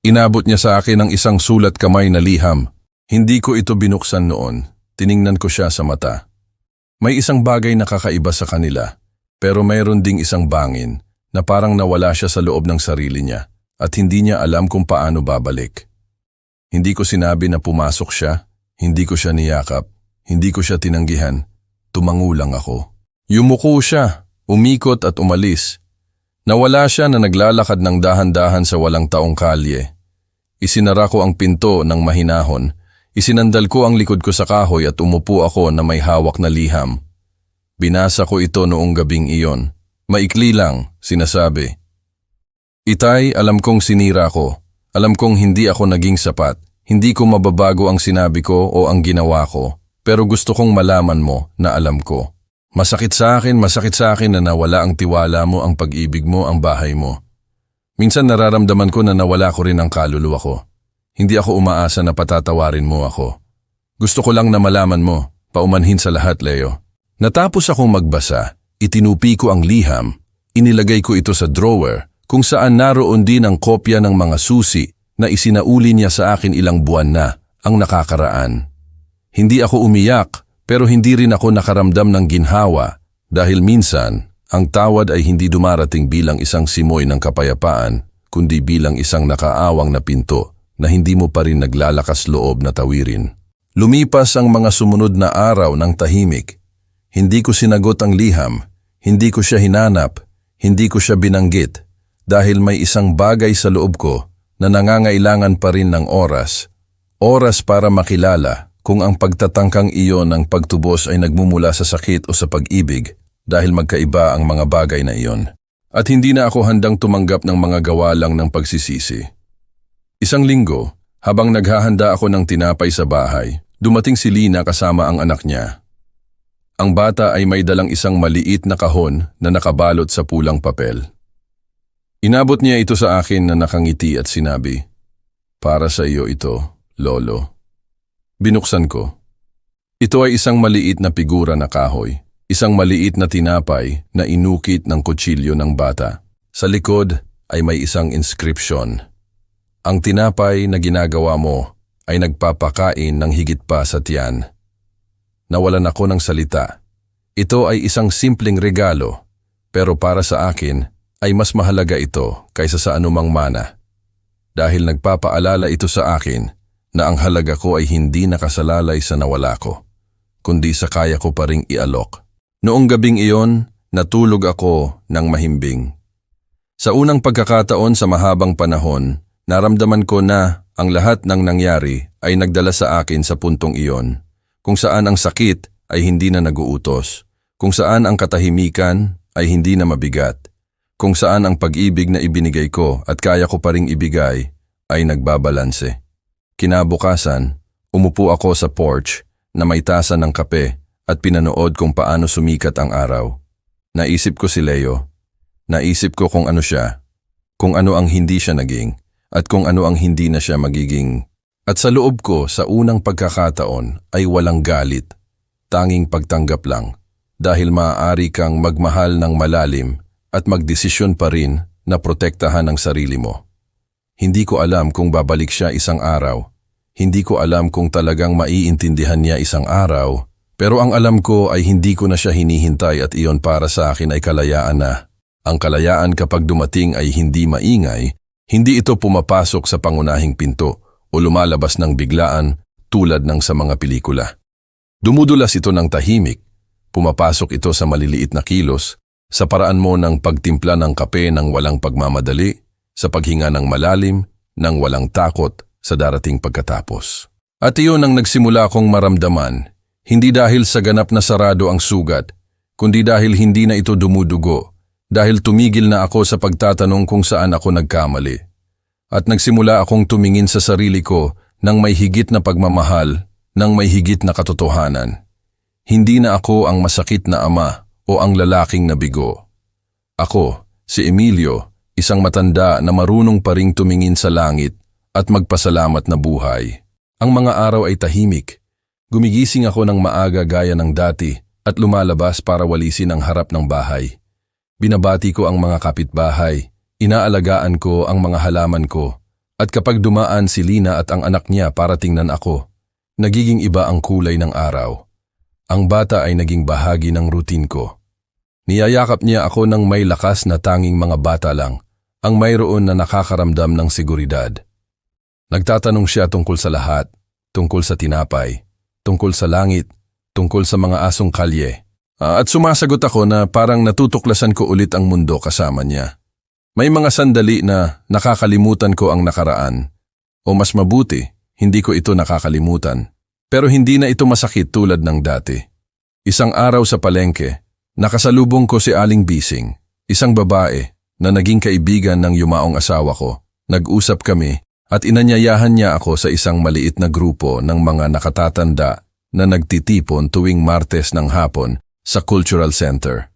Inabot niya sa akin ang isang sulat kamay na liham. Hindi ko ito binuksan noon, tiningnan ko siya sa mata. May isang bagay na kakaiba sa kanila, pero mayroon ding isang bangin na parang nawala siya sa loob ng sarili niya at hindi niya alam kung paano babalik. Hindi ko sinabi na pumasok siya, hindi ko siya niyakap, hindi ko siya tinanggihan, tumango lang ako. Yumuko siya, umikot at umalis. Nawala siya na naglalakad ng dahan-dahan sa walang taong kalye. Isinara ko ang pinto ng mahinahon. Isinandal ko ang likod ko sa kahoy at umupo ako na may hawak na liham. Binasa ko ito noong gabing iyon. Maikli lang, sinasabi. "Itay, alam kong sinira ko. Alam kong hindi ako naging sapat. Hindi ko mababago ang sinabi ko o ang ginawa ko. Pero gusto kong malaman mo na alam ko. Masakit sa akin na nawala ang tiwala mo, ang pag-ibig mo, ang bahay mo. Minsan nararamdaman ko na nawala ko rin ang kaluluwa ko. Hindi ako umaasa na patatawarin mo ako. Gusto ko lang na malaman mo, paumanhin sa lahat, Leo." Natapos akong magbasa, itinupi ko ang liham, inilagay ko ito sa drawer kung saan naroon din ang kopya ng mga susi na isinauli niya sa akin ilang buwan na ang nakakaraan. Hindi ako umiyak, pero hindi rin ako nakaramdam ng ginhawa dahil minsan ang tawad ay hindi dumarating bilang isang simoy ng kapayapaan, kundi bilang isang nakaawang na pinto na hindi mo pa rin naglalakas loob na tawirin. Lumipas ang mga sumunod na araw ng tahimik. Hindi ko sinagot ang liham, hindi ko siya hinanap, hindi ko siya binanggit, dahil may isang bagay sa loob ko na nangangailangan pa rin ng oras. Oras para makilala kung ang pagtatangkang iyon ng pagtubos ay nagmumula sa sakit o sa pag-ibig, dahil magkaiba ang mga bagay na iyon. At hindi na ako handang tumanggap ng mga gawa lang ng pagsisisi. Isang linggo, habang naghahanda ako ng tinapay sa bahay, dumating si Lina kasama ang anak niya. Ang bata ay may dalang isang maliit na kahon na nakabalot sa pulang papel. Inabot niya ito sa akin na nakangiti at sinabi, "Para sa iyo ito, Lolo." Binuksan ko. Ito ay isang maliit na figura na kahoy. Isang maliit na tinapay na inukit ng kutsilyo ng bata. Sa likod ay may isang inscription. Ang tinapay na ginagawa mo ay nagpapakain ng higit pa sa tiyan. Nawalan ako ng salita. Ito ay isang simpleng regalo, pero para sa akin ay mas mahalaga ito kaysa sa anumang mana. Dahil nagpapaalala ito sa akin na ang halaga ko ay hindi nakasalalay sa nawala ko, kundi sa kaya ko pa ring ialok. Noong gabing iyon, natulog ako ng mahimbing. Sa unang pagkakataon sa mahabang panahon, naramdaman ko na ang lahat ng nangyari ay nagdala sa akin sa puntong iyon, kung saan ang sakit ay hindi na naguutos, kung saan ang katahimikan ay hindi na mabigat, kung saan ang pag-ibig na ibinigay ko at kaya ko pa ring ibigay ay nagbabalanse. Kinabukasan, umupo ako sa porch na may tasa ng kape at pinanood kung paano sumikat ang araw. Naisip ko si Leo. Naisip ko kung ano siya, kung ano ang hindi siya naging, at kung ano ang hindi na siya magiging. At sa loob ko sa unang pagkakataon ay walang galit, tanging pagtanggap lang, dahil maaari kang magmahal ng malalim at magdesisyon pa rin na protektahan ang sarili mo. Hindi ko alam kung babalik siya isang araw. Hindi ko alam kung talagang maiintindihan niya isang araw, pero ang alam ko ay hindi ko na siya hinihintay at iyon para sa akin ay kalayaan na. Ang kalayaan kapag dumating ay hindi maingay, hindi ito pumapasok sa pangunahing pinto o lumalabas ng biglaan tulad ng sa mga pelikula. Dumudulas ito ng tahimik, pumapasok ito sa maliliit na kilos, sa paraan mo ng pagtimpla ng kape ng walang pagmamadali, sa paghinga ng malalim, ng walang takot sa darating pagkatapos. At iyon ang nagsimula kong maramdaman, hindi dahil sa ganap na sarado ang sugat, kundi dahil hindi na ito dumudugo, dahil tumigil na ako sa pagtatanong kung saan ako nagkamali. At nagsimula akong tumingin sa sarili ko ng may higit na pagmamahal, ng may higit na katotohanan. Hindi na ako ang masakit na ama o ang lalaking nabigo. Ako, si Emilio, isang matanda na marunong pa ring tumingin sa langit at magpasalamat na buhay. Ang mga araw ay tahimik. Gumigising ako ng maaga gaya ng dati at lumalabas para walisin ang harap ng bahay. Binabati ko ang mga kapitbahay, inaalagaan ko ang mga halaman ko, at kapag dumaan si Lina at ang anak niya para tingnan ako, nagiging iba ang kulay ng araw. Ang bata ay naging bahagi ng routine ko. Niyayakap niya ako ng may lakas na tanging mga bata lang, ang mayroon na nakakaramdam ng seguridad. Nagtatanong siya tungkol sa lahat, tungkol sa tinapay, tungkol sa langit, tungkol sa mga asong kalye. At sumasagot ako na parang natutuklasan ko ulit ang mundo kasama niya. May mga sandali na nakakalimutan ko ang nakaraan. O mas mabuti, hindi ko ito nakakalimutan. Pero hindi na ito masakit tulad ng dati. Isang araw sa palengke, nakasalubong ko si Aling Bising, isang babae na naging kaibigan ng yumaong asawa ko. Nag-usap kami at inanyayahan niya ako sa isang maliit na grupo ng mga nakatatanda na nagtitipon tuwing Martes ng hapon sa Cultural Center.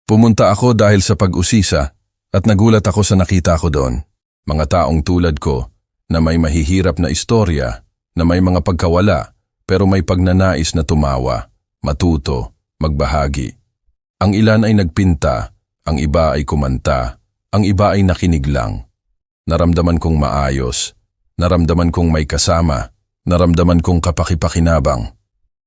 Pumunta ako dahil sa pag-usisa at nagulat ako sa nakita ko doon. Mga taong tulad ko na may mahihirap na istorya, na may mga pagkawala pero may pagnanais na tumawa, matuto, magbahagi. Ang ilan ay nagpinta, ang iba ay kumanta, ang iba ay nakinig lang. Naramdaman kong maayos, naramdaman kong may kasama, naramdaman kong kapakipakinabang.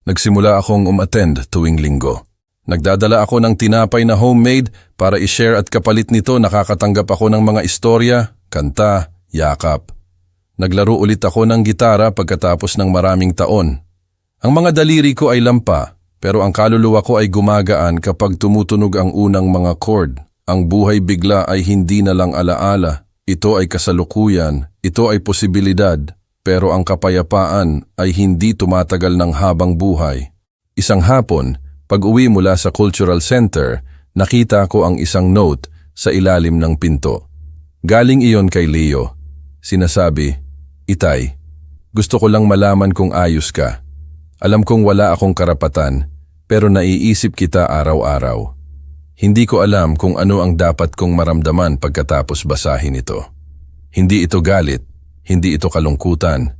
Nagsimula akong umattend tuwing linggo. Nagdadala ako ng tinapay na homemade para i-share at kapalit nito nakakatanggap ako ng mga istorya, kanta, yakap. Naglaro ulit ako ng gitara pagkatapos ng maraming taon. Ang mga daliri ko ay lampa, pero ang kaluluwa ko ay gumagaan kapag tumutunog ang unang mga chord. Ang buhay bigla ay hindi na lang alaala. Ito ay kasalukuyan, ito ay posibilidad, pero ang kapayapaan ay hindi tumatagal ng habang buhay. Isang hapon, pag-uwi mula sa Cultural Center, nakita ko ang isang note sa ilalim ng pinto. Galing iyon kay Leo. Sinasabi, "Itay, gusto ko lang malaman kung ayos ka. Alam kong wala akong karapatan, pero naiisip kita araw-araw. Hindi ko alam kung ano ang dapat kong maramdaman pagkatapos basahin ito. Hindi ito galit, hindi ito kalungkutan.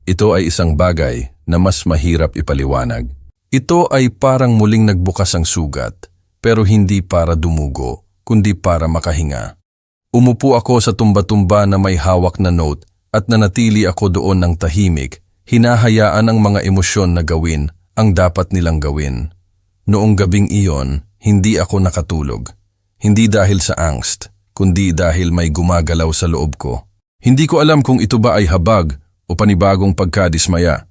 Ito ay isang bagay na mas mahirap ipaliwanag. Ito ay parang muling nagbukas ang sugat, pero hindi para dumugo, kundi para makahinga. Umupo ako sa tumba-tumba na may hawak na note at nanatili ako doon ng tahimik, hinahayaan ang mga emosyon na gawin ang dapat nilang gawin. Noong gabing iyon, hindi ako nakatulog. Hindi dahil sa angst, kundi dahil may gumagalaw sa loob ko. Hindi ko alam kung ito ba ay habag o panibagong pagkadismaya.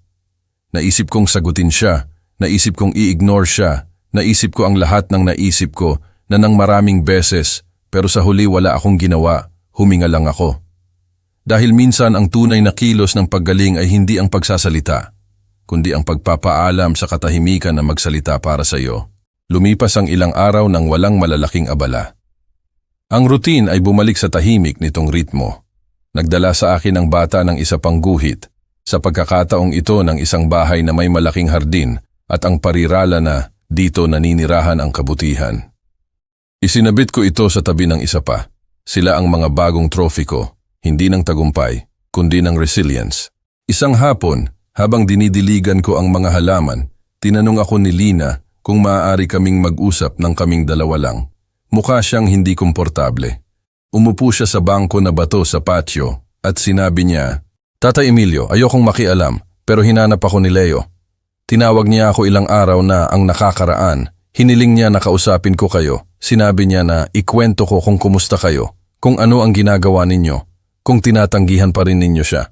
Naisip kong sagutin siya, naisip kong i-ignore siya, naisip ko ang lahat ng naisip ko na ng maraming beses, pero sa huli wala akong ginawa, huminga lang ako. Dahil minsan ang tunay na kilos ng paggaling ay hindi ang pagsasalita, kundi ang pagpapaalam sa katahimikan na magsalita para sa iyo. Lumipas ang ilang araw nang walang malalaking abala. Ang routine ay bumalik sa tahimik nitong ritmo. Nagdala sa akin ang bata ng isa pang guhit, sa pagkakataong ito ng isang bahay na may malaking hardin at ang parirala na dito naninirahan ang kabutihan. Isinabit ko ito sa tabi ng isa pa. Sila ang mga bagong trophy ko, hindi ng tagumpay, kundi ng resilience. Isang hapon, habang dinidiligan ko ang mga halaman, tinanong ako ni Lina kung maaari kaming mag-usap ng kaming dalawa lang. Mukha siyang hindi komportable. Umupo siya sa bangko na bato sa patio at sinabi niya, "Tatay Emilio, ayokong makialam, pero hinanap ako ni Leo. Tinawag niya ako ilang araw na ang nakakaraan. Hiniling niya na kausapin ko kayo. Sinabi niya na ikwento ko kung kumusta kayo, kung ano ang ginagawa ninyo, kung tinatanggihan pa rin ninyo siya."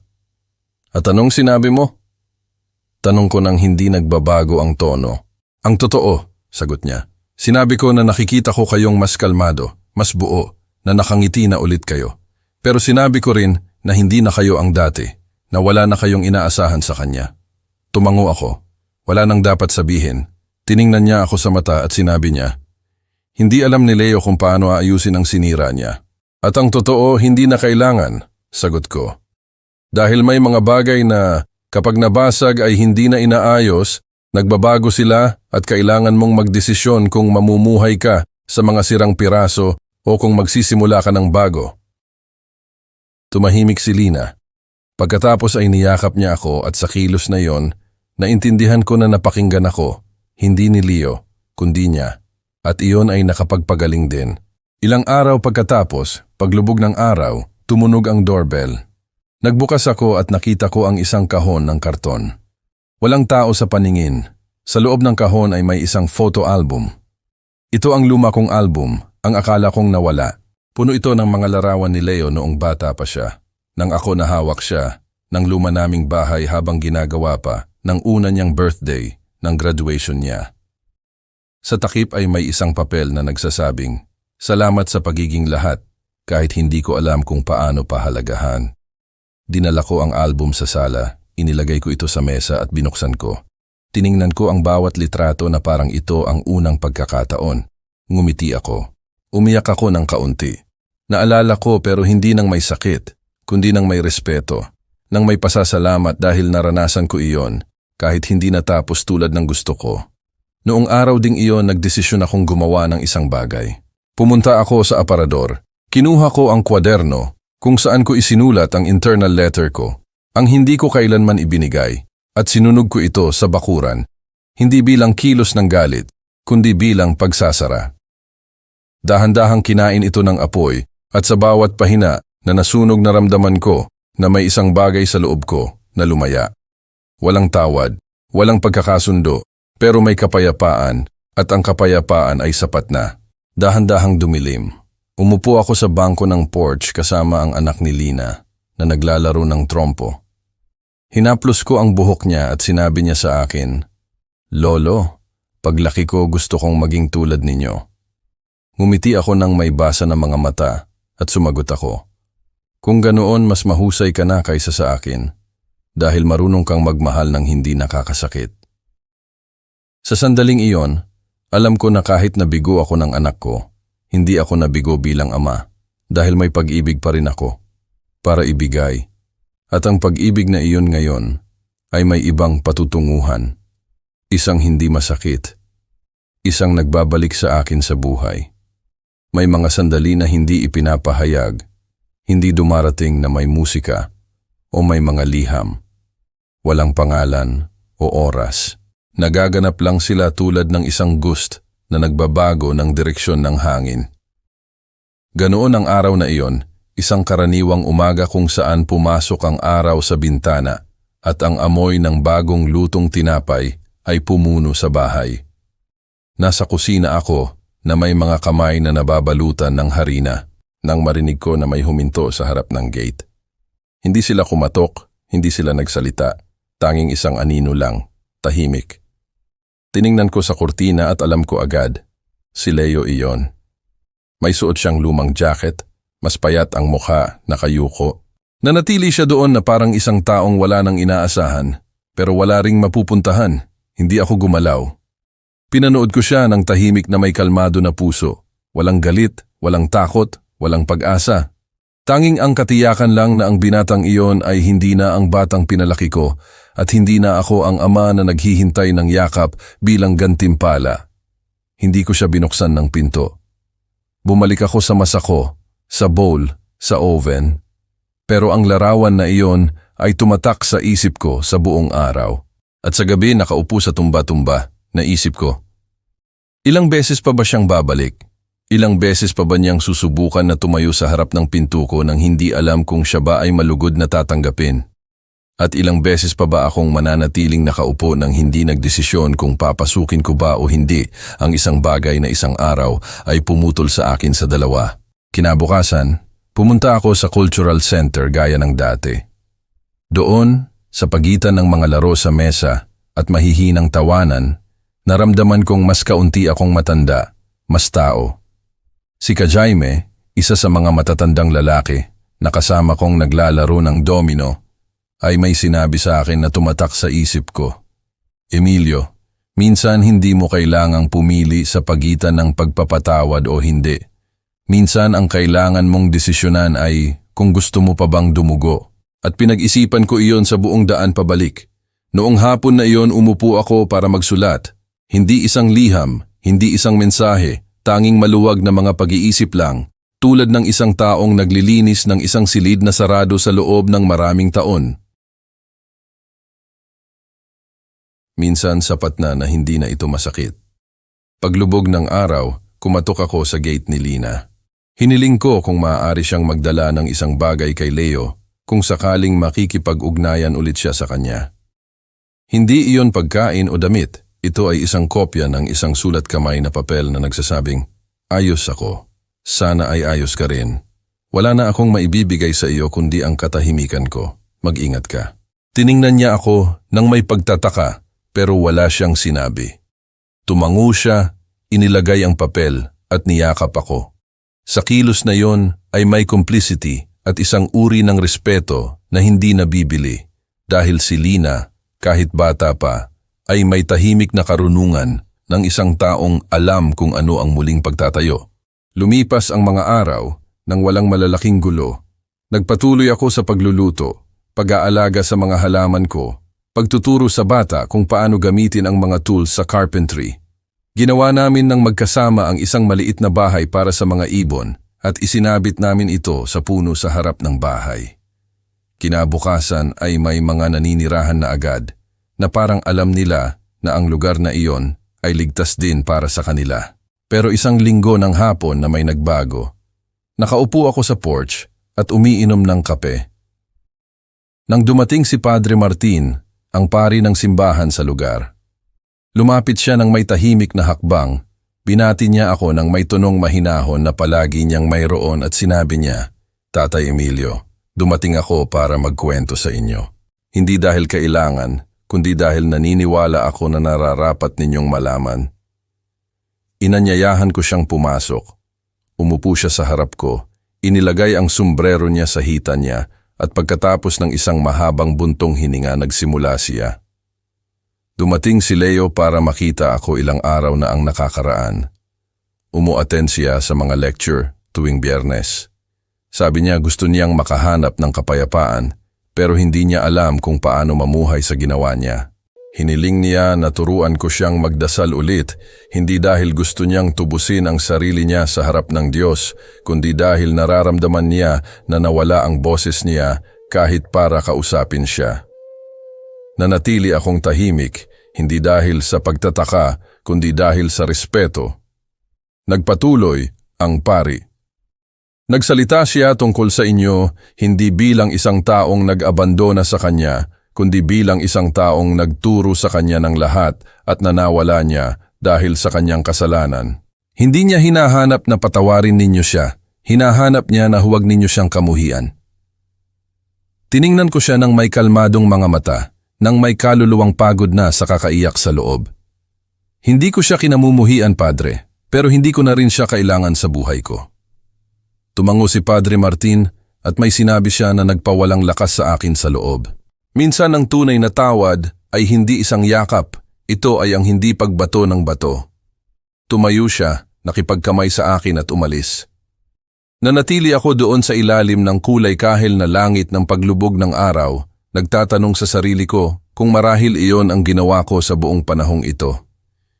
"At anong sinabi mo?" Tanong ko nang hindi nagbabago ang tono. "Ang totoo," sagot niya. "Sinabi ko na nakikita ko kayong mas kalmado, mas buo, na nakangiti na ulit kayo. Pero sinabi ko rin na hindi na kayo ang dati, na wala na kayong inaasahan sa kanya." Tumango ako. Wala nang dapat sabihin. Tiningnan niya ako sa mata at sinabi niya, "Hindi alam ni Leo kung paano aayusin ang sinira niya." "At ang totoo, hindi na kailangan," sagot ko. "Dahil may mga bagay na kapag nabasag ay hindi na inaayos, nagbabago sila at kailangan mong magdesisyon kung mamumuhay ka sa mga sirang piraso o kung magsisimula ka ng bago." Tumahimik si Lina. Pagkatapos ay niyakap niya ako at sa kilos na yon, naintindihan ko na napakinggan ako, hindi ni Leo, kundi niya. At iyon ay nakapagpagaling din. Ilang araw pagkatapos, paglubog ng araw, tumunog ang doorbell. Nagbukas ako at nakita ko ang isang kahon ng karton. Walang tao sa paningin. Sa loob ng kahon ay may isang photo album. Ito ang luma kong album, ang akala kong nawala. Puno ito ng mga larawan ni Leo noong bata pa siya. Nang ako nahawak siya, ng luma naming bahay habang ginagawa pa, ng una niyang birthday, ng graduation niya. Sa takip ay may isang papel na nagsasabing, "Salamat sa pagiging lahat, kahit hindi ko alam kung paano pahalagahan." Dinala ko ang album sa sala, inilagay ko ito sa mesa at binuksan ko. Tiningnan ko ang bawat litrato na parang ito ang unang pagkakataon. Ngumiti ako. Umiyak ako ng kaunti. Naalala ko pero hindi nang may sakit, kundi nang may respeto, nang may pasasalamat dahil naranasan ko iyon, kahit hindi natapos tulad ng gusto ko. Noong araw ding iyon, nagdesisyon akong gumawa ng isang bagay. Pumunta ako sa aparador. Kinuha ko ang kwaderno kung saan ko isinulat ang internal letter ko, ang hindi ko kailanman ibinigay, at sinunog ko ito sa bakuran, hindi bilang kilos ng galit, kundi bilang pagsasara. Dahan-dahang kinain ito ng apoy, at sa bawat pahina na nasunog naramdaman ko na may isang bagay sa loob ko na lumaya. Walang tawad, walang pagkakasundo, pero may kapayapaan, at ang kapayapaan ay sapat na. Dahan-dahang dumilim. Umupo ako sa bangko ng porch kasama ang anak ni Lina na naglalaro ng trompo. Hinaplos ko ang buhok niya at sinabi niya sa akin, "Lolo, paglaki ko gusto kong maging tulad ninyo." Ngumiti ako ng may basa ng mga mata at sumagot ako, "Kung ganoon mas mahusay ka na kaysa sa akin, dahil marunong kang magmahal ng hindi nakakasakit." Sa sandaling iyon, alam ko na kahit nabigo ako ng anak ko, hindi ako nabigo bilang ama, dahil may pag-ibig pa rin ako para ibigay. At ang pag-ibig na iyon ngayon ay may ibang patutunguhan, isang hindi masakit, isang nagbabalik sa akin sa buhay. May mga sandali na hindi ipinapahayag, hindi dumarating na may musika o may mga liham. walang pangalan o oras. Nagaganap lang sila tulad ng isang gust na nagbabago ng direksyon ng hangin. Ganoon ang araw na iyon, isang karaniwang umaga kung saan pumasok ang araw sa bintana at ang amoy ng bagong lutong tinapay ay pumuno sa bahay. Nasa kusina ako na may mga kamay na nababalutan ng harina nang marinig ko na may huminto sa harap ng gate. Hindi sila kumatok, hindi sila nagsalita, tanging isang anino lang, tahimik. Tiningnan ko sa kurtina at alam ko agad, si Leo iyon. May suot siyang lumang jacket, mas payat ang mukha, nakayuko. Nanatili siya doon na parang isang taong wala nang inaasahan, pero wala ring mapupuntahan. Hindi ako gumalaw. Pinanood ko siya ng tahimik na may kalmado na puso. Walang galit, walang takot, walang pag-asa. Tanging ang katiyakan lang na ang binatang iyon ay hindi na ang batang pinalaki ko at hindi na ako ang ama na naghihintay ng yakap bilang gantimpala. Hindi ko siya binuksan ng pinto. Bumalik ako sa masa ko, sa bowl, sa oven. Pero ang larawan na iyon ay tumatak sa isip ko sa buong araw. At sa gabi nakaupo sa tumba-tumba, naisip ko, ilang beses pa ba siyang babalik? Ilang beses pa ba niyang susubukan na tumayo sa harap ng pinto ko nang hindi alam kung siya ba ay malugod na tatanggapin? At ilang beses pa ba akong mananatiling nakaupo nang hindi nagdesisyon kung papasukin ko ba o hindi ang isang bagay na isang araw ay pumutol sa akin sa dalawa? Kinabukasan, pumunta ako sa cultural center gaya ng dati. Doon, sa pagitan ng mga laro sa mesa at mahihinang tawanan, naramdaman kong mas kaunti akong matanda, mas tao. Si Jaime, isa sa mga matatandang lalaki na kasama kong naglalaro ng domino, ay may sinabi sa akin na tumatak sa isip ko. Emilio, minsan hindi mo kailangang pumili sa pagitan ng pagpapatawad o hindi. Minsan ang kailangan mong desisyonan ay kung gusto mo pa bang dumugo. At pinag-isipan ko iyon sa buong daan pabalik. Noong hapon na iyon umupo ako para magsulat. Hindi isang liham, hindi isang mensahe, tanging maluwag na mga pag-iisip lang, tulad ng isang taong naglilinis ng isang silid na sarado sa loob ng maraming taon. Minsan sapat na hindi na ito masakit. Paglubog ng araw, kumatok ako sa gate ni Lina. Hiniling ko kung maaari siyang magdala ng isang bagay kay Leo kung sakaling makikipag-ugnayan ulit siya sa kanya. Hindi iyon pagkain o damit, ito ay isang kopya ng isang sulat kamay na papel na nagsasabing, ayos ako, sana ay ayos ka rin. Wala na akong maibibigay sa iyo kundi ang katahimikan ko, mag-ingat ka. Tiningnan niya ako nang may pagtataka pero wala siyang sinabi. Tumango siya, inilagay ang papel at niyakap ako. Sa kilos na yon ay may complicity at isang uri ng respeto na hindi nabibili dahil si Lina, kahit bata pa, ay may tahimik na karunungan ng isang taong alam kung ano ang muling pagtatayo. Lumipas ang mga araw nang walang malalaking gulo. Nagpatuloy ako sa pagluluto, pag-aalaga sa mga halaman ko, pagtuturo sa bata kung paano gamitin ang mga tools sa carpentry. Ginawa namin ng magkasama ang isang maliit na bahay para sa mga ibon at isinabit namin ito sa puno sa harap ng bahay. Kinabukasan ay may mga naninirahan na agad na parang alam nila na ang lugar na iyon ay ligtas din para sa kanila. Pero isang linggo ng hapon na may nagbago. Nakaupo ako sa porch at umiinom ng kape. Nang dumating si Padre Martin, ang pari ng simbahan sa lugar. Lumapit siya ng may tahimik na hakbang. Binati niya ako ng may tunong mahinahon na palagi niyang mayroon at sinabi niya, Tatay Emilio, dumating ako para magkwento sa inyo. Hindi dahil kailangan, kundi dahil naniniwala ako na nararapat ninyong malaman. Inanyayahan ko siyang pumasok. Umupo siya sa harap ko, inilagay ang sombrero niya sa hita niya at pagkatapos ng isang mahabang buntong hininga nagsimula siya. Dumating si Leo para makita ako ilang araw na ang nakakaraan. Umu-attend siya sa mga lecture tuwing Biyernes. Sabi niya gusto niyang makahanap ng kapayapaan pero hindi niya alam kung paano mamuhay sa ginawa niya. Hiniling niya na turuan ko siyang magdasal ulit, hindi dahil gusto niyang tubusin ang sarili niya sa harap ng Diyos, kundi dahil nararamdaman niya na nawala ang boses niya kahit para kausapin siya. Nanatili akong tahimik, hindi dahil sa pagtataka, kundi dahil sa respeto. Nagpatuloy ang pari. Nagsalita siya tungkol sa inyo, hindi bilang isang taong nag-abandona sa kanya, kundi bilang isang taong nagturo sa kanya ng lahat at nanawala niya dahil sa kanyang kasalanan. Hindi niya hinahanap na patawarin ninyo siya, hinahanap niya na huwag ninyo siyang kamuhian. Tiningnan ko siya ng may kalmadong mga mata, nang may kaluluwang pagod na sa kakaiyak sa loob. Hindi ko siya kinamumuhian, Padre, pero hindi ko na rin siya kailangan sa buhay ko. Tumango si Padre Martin at may sinabi siya na nagpawalang lakas sa akin sa loob. Minsan ang tunay na tawad ay hindi isang yakap, ito ay ang hindi pagbato ng bato. Tumayo siya, nakipagkamay sa akin at umalis. Nanatili ako doon sa ilalim ng kulay kahil na langit ng paglubog ng araw, nagtatanong sa sarili ko kung marahil iyon ang ginawa ko sa buong panahong ito.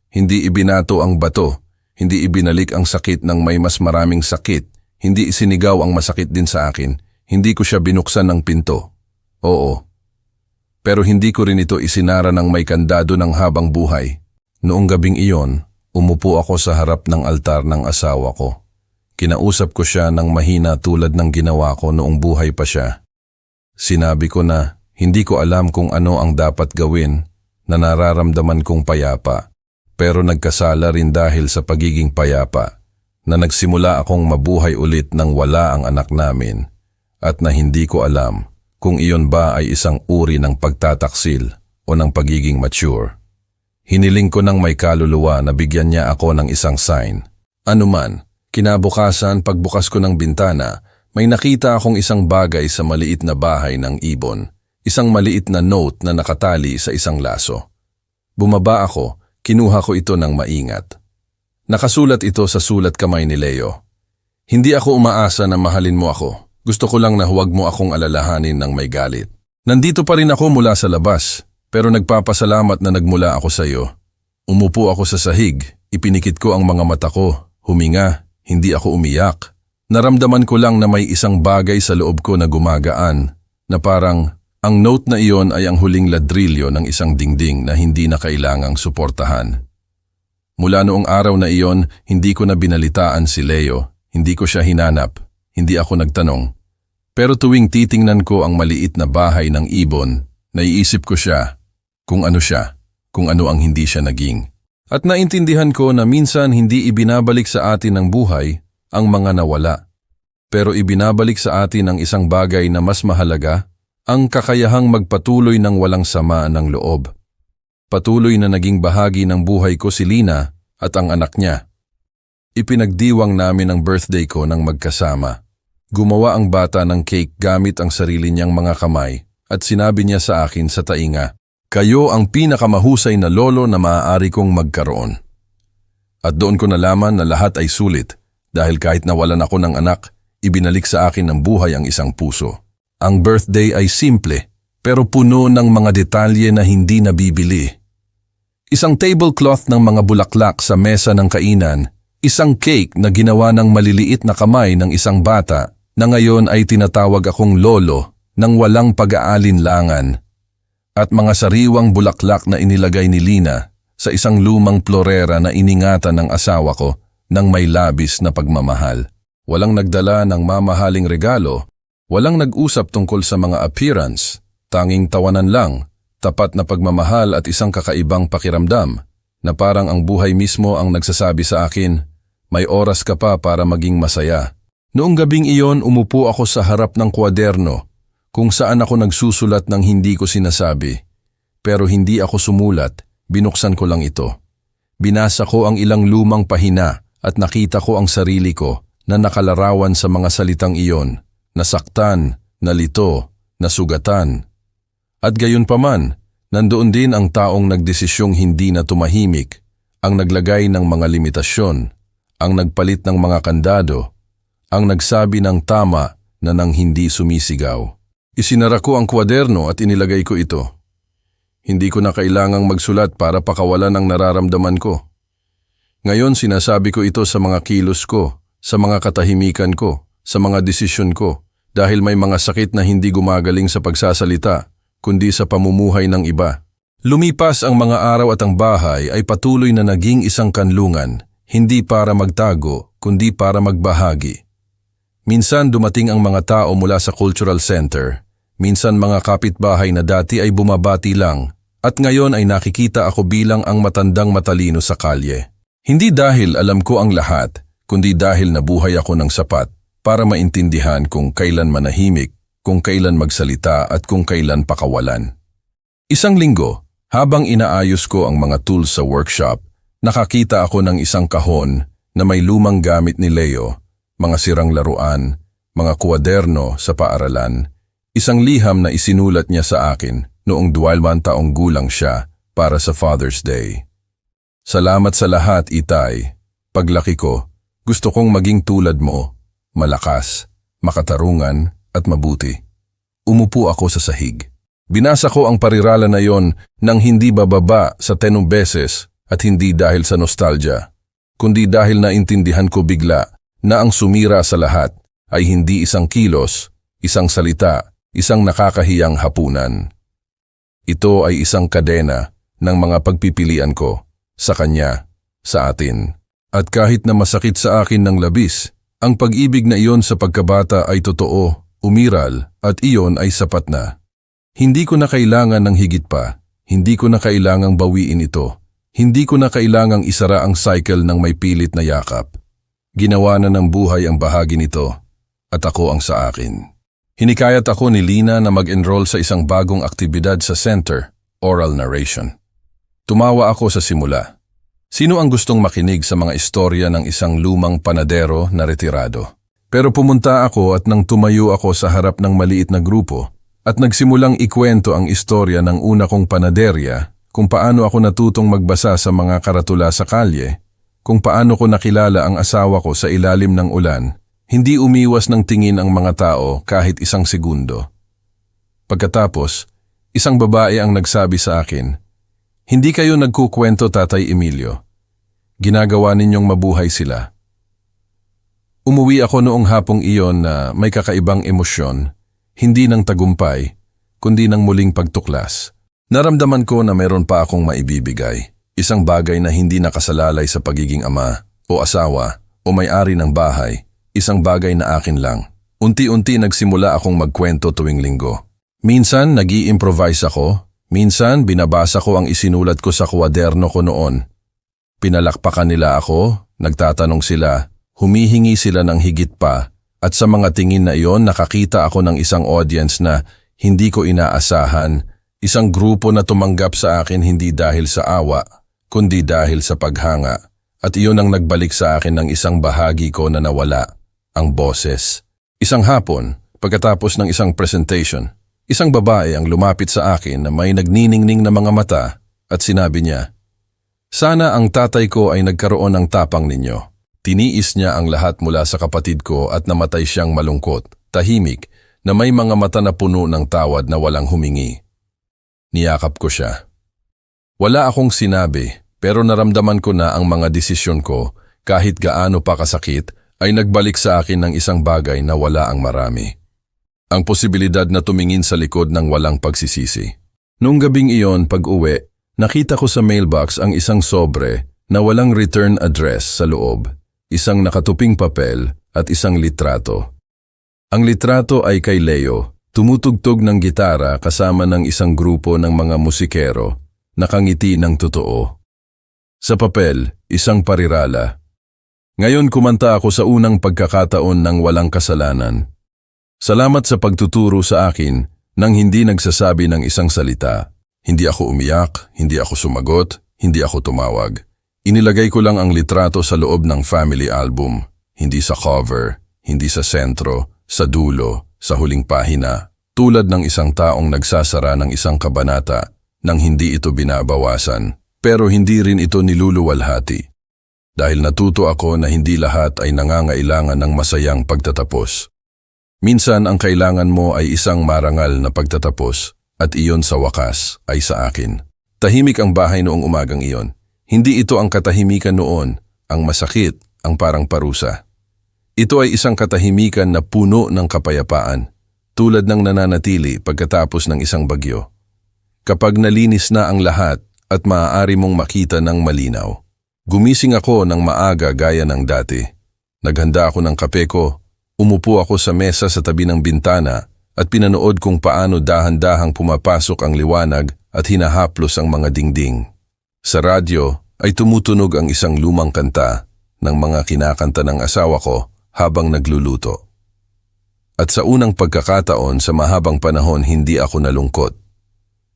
Hindi ibinato ang bato, hindi ibinalik ang sakit ng may mas maraming sakit, hindi isinigaw ang masakit din sa akin, hindi ko siya binuksan ng pinto. Oo. Pero hindi ko rin ito isinara ng may kandado ng habang buhay. Noong gabing iyon, umupo ako sa harap ng altar ng asawa ko. Kinausap ko siya ng mahina tulad ng ginawa ko noong buhay pa siya. Sinabi ko na hindi ko alam kung ano ang dapat gawin, na nararamdaman kong payapa, pero nagkasala rin dahil sa pagiging payapa, na nagsimula akong mabuhay ulit nang wala ang anak namin, at na hindi ko alam kung iyon ba ay isang uri ng pagtataksil o ng pagiging mature. Hiniling ko ng may kaluluwa na bigyan niya ako ng isang sign. Anuman, kinabukasan pagbukas ko ng bintana, may nakita akong isang bagay sa maliit na bahay ng ibon. Isang maliit na note na nakatali sa isang laso. Bumaba ako, kinuha ko ito ng maingat. Nakasulat ito sa sulat kamay ni Leo. Hindi ako umaasa na mahalin mo ako. Gusto ko lang na huwag mo akong alalahanin ng may galit. Nandito pa rin ako mula sa labas, pero nagpapasalamat na nagmula ako sa iyo. Umupo ako sa sahig, ipinikit ko ang mga mata ko, huminga, hindi ako umiyak. Naramdaman ko lang na may isang bagay sa loob ko na gumagaan, na parang ang note na iyon ay ang huling ladrilyo ng isang dingding na hindi na kailangang suportahan. Mula noong araw na iyon, hindi ko na binalitaan si Leo, hindi ko siya hinanap, hindi ako nagtanong. Pero tuwing titingnan ko ang maliit na bahay ng ibon, naiisip ko siya, kung ano ang hindi siya naging. At naintindihan ko na minsan hindi ibinabalik sa atin ng buhay ang mga nawala, pero ibinabalik sa atin ang isang bagay na mas mahalaga, ang kakayahang magpatuloy ng walang sama ng loob. Patuloy na naging bahagi ng buhay ko si Lina at ang anak niya. Ipinagdiwang namin ang birthday ko ng magkasama. Gumawa ang bata ng cake gamit ang sarili niyang mga kamay at sinabi niya sa akin sa tainga, "Kayo ang pinakamahusay na lolo na maaari kong magkaroon." At doon ko nalaman na lahat ay sulit dahil kahit nawalan ako ng anak, ibinalik sa akin ng buhay ang isang puso. Ang birthday ay simple, pero puno ng mga detalye na hindi nabibili. Isang tablecloth ng mga bulaklak sa mesa ng kainan, isang cake na ginawa ng maliliit na kamay ng isang bata na ngayon ay tinatawag akong lolo ng walang pag-aalinlangan, at mga sariwang bulaklak na inilagay ni Lina sa isang lumang florera na iningatan ng asawa ko ng may labis na pagmamahal. Walang nagdala ng mamahaling regalo, walang nag-usap tungkol sa mga appearance, tanging tawanan lang, tapat na pagmamahal at isang kakaibang pakiramdam na parang ang buhay mismo ang nagsasabi sa akin, may oras ka pa para maging masaya. Noong gabing iyon umupo ako sa harap ng kwaderno kung saan ako nagsusulat ng hindi ko sinasabi. Pero hindi ako sumulat, binuksan ko lang ito. Binasa ko ang ilang lumang pahina at nakita ko ang sarili ko na nakalarawan sa mga salitang iyon. Nasaktan, nalito, nasugatan. At gayon paman, nandoon din ang taong nagdesisyong hindi na tumahimik, ang naglagay ng mga limitasyon, ang nagpalit ng mga kandado, ang nagsabi ng tama na nang hindi sumisigaw. Isinara ko ang kwaderno at inilagay ko ito. Hindi ko na kailangang magsulat para pakawalan ang nararamdaman ko. Ngayon sinasabi ko ito sa mga kilos ko, sa mga katahimikan ko, sa mga desisyon ko. Dahil may mga sakit na hindi gumagaling sa pagsasalita, kundi sa pamumuhay ng iba. Lumipas ang mga araw at ang bahay ay patuloy na naging isang kanlungan, hindi para magtago, kundi para magbahagi. Minsan dumating ang mga tao mula sa cultural center, minsan mga kapitbahay na dati ay bumabati lang, at ngayon ay nakikita ako bilang ang matandang matalino sa kalye. Hindi dahil alam ko ang lahat, kundi dahil nabuhay ako ng sapat para maintindihan kung kailan manahimik, kung kailan magsalita at kung kailan pakawalan. Isang linggo, habang inaayos ko ang mga tools sa workshop, nakakita ako ng isang kahon na may lumang gamit ni Leo, mga sirang laruan, mga kwaderno sa paaralan, isang liham na isinulat niya sa akin noong 2 taong gulang siya para sa Father's Day. Salamat sa lahat, Itay. Paglaki ko, gusto kong maging tulad mo, malakas, makatarungan at mabuti. Umupo ako sa sahig. Binasa ko ang parirala na yon nang hindi bababa sa 10 beses at hindi dahil sa nostalgia, kundi dahil naintindihan ko bigla na ang sumira sa lahat ay hindi isang kilos, isang salita, isang nakakahiyang hapunan. Ito ay isang kadena ng mga pagpipilian ko sa kanya, sa atin. At kahit na masakit sa akin ng labis, ang pag-ibig na iyon sa pagkabata ay totoo, umiral at iyon ay sapat na. Hindi ko na kailangan ng higit pa, hindi ko na kailangang bawiin ito, hindi ko na kailangang isara ang cycle ng may pilit na yakap. Ginawa na ng buhay ang bahagi nito at ako ang sa akin. Hinikayat ako ni Lina na mag-enroll sa isang bagong aktibidad sa center, oral narration. Tumawa ako sa simula. Sino ang gustong makinig sa mga istorya ng isang lumang panadero na retirado? Pero pumunta ako at nang tumayo ako sa harap ng maliit na grupo at nagsimulang ikwento ang istorya ng una kong panaderya, kung paano ako natutong magbasa sa mga karatula sa kalye, kung paano ko nakilala ang asawa ko sa ilalim ng ulan, hindi umiwas ng tingin ang mga tao kahit isang segundo. Pagkatapos, isang babae ang nagsabi sa akin, "Hindi kayo nagkukwento, Tatay Emilio. Ginagawa ninyong mabuhay sila." Umuwi ako noong hapong iyon na may kakaibang emosyon, hindi ng tagumpay, kundi ng muling pagtuklas. Naramdaman ko na meron pa akong maibibigay, isang bagay na hindi nakasalalay sa pagiging ama, o asawa, o may-ari ng bahay, isang bagay na akin lang. Unti-unti nagsimula akong magkwento tuwing linggo. Minsan nag-i-improvise ako, minsan binabasa ko ang isinulat ko sa kwaderno ko noon. Pinalakpakan nila ako, nagtatanong sila, humihingi sila ng higit pa, at sa mga tingin na iyon nakakita ako ng isang audience na hindi ko inaasahan, isang grupo na tumanggap sa akin hindi dahil sa awa, kundi dahil sa paghanga. At iyon ang nagbalik sa akin ng isang bahagi ko na nawala, ang boses. Isang hapon, pagkatapos ng isang presentation, isang babae ang lumapit sa akin na may nagniningning na mga mata at sinabi niya, "Sana ang tatay ko ay nagkaroon ng tapang ninyo." Tiniis niya ang lahat mula sa kapatid ko at namatay siyang malungkot, tahimik, na may mga mata na puno ng tawad na walang humingi. Niyakap ko siya. Wala akong sinabi, pero naramdaman ko na ang mga desisyon ko, kahit gaano pa kasakit, ay nagbalik sa akin ng isang bagay na wala ang marami. Ang posibilidad na tumingin sa likod ng walang pagsisisi. Noong gabing iyon, pag-uwi, nakita ko sa mailbox ang isang sobre na walang return address sa loob, isang nakatuping papel at isang litrato. Ang litrato ay kay Leo, tumutugtog ng gitara kasama ng isang grupo ng mga musikero, nakangiti ng totoo. Sa papel, isang parirala. Ngayon kumanta ako sa unang pagkakataon ng walang kasalanan. Salamat sa pagtuturo sa akin nang hindi nagsasabi ng isang salita. Hindi ako umiyak, hindi ako sumagot, hindi ako tumawag. Inilagay ko lang ang litrato sa loob ng family album. Hindi sa cover, hindi sa sentro, sa dulo, sa huling pahina. Tulad ng isang taong nagsasara ng isang kabanata nang hindi ito binabawasan. Pero hindi rin ito niluluwalhati. Dahil natuto ako na hindi lahat ay nangangailangan ng masayang pagtatapos. Minsan ang kailangan mo ay isang marangal na pagtatapos at iyon sa wakas ay sa akin. Tahimik ang bahay noong umagang iyon. Hindi ito ang katahimikan noon, ang masakit, ang parang parusa. Ito ay isang katahimikan na puno ng kapayapaan, tulad ng nananatili pagkatapos ng isang bagyo. kapag nalinis na ang lahat at maaari mong makita ng malinaw. Gumising ako ng maaga gaya ng dati. Naghanda ako ng kape ko, umupo ako sa mesa sa tabi ng bintana at pinanood kung paano dahan-dahang pumapasok ang liwanag at hinahaplos ang mga dingding. Sa radyo ay tumutunog ang isang lumang kanta ng mga kinakanta ng asawa ko habang nagluluto. At sa unang pagkakataon sa mahabang panahon hindi ako nalungkot.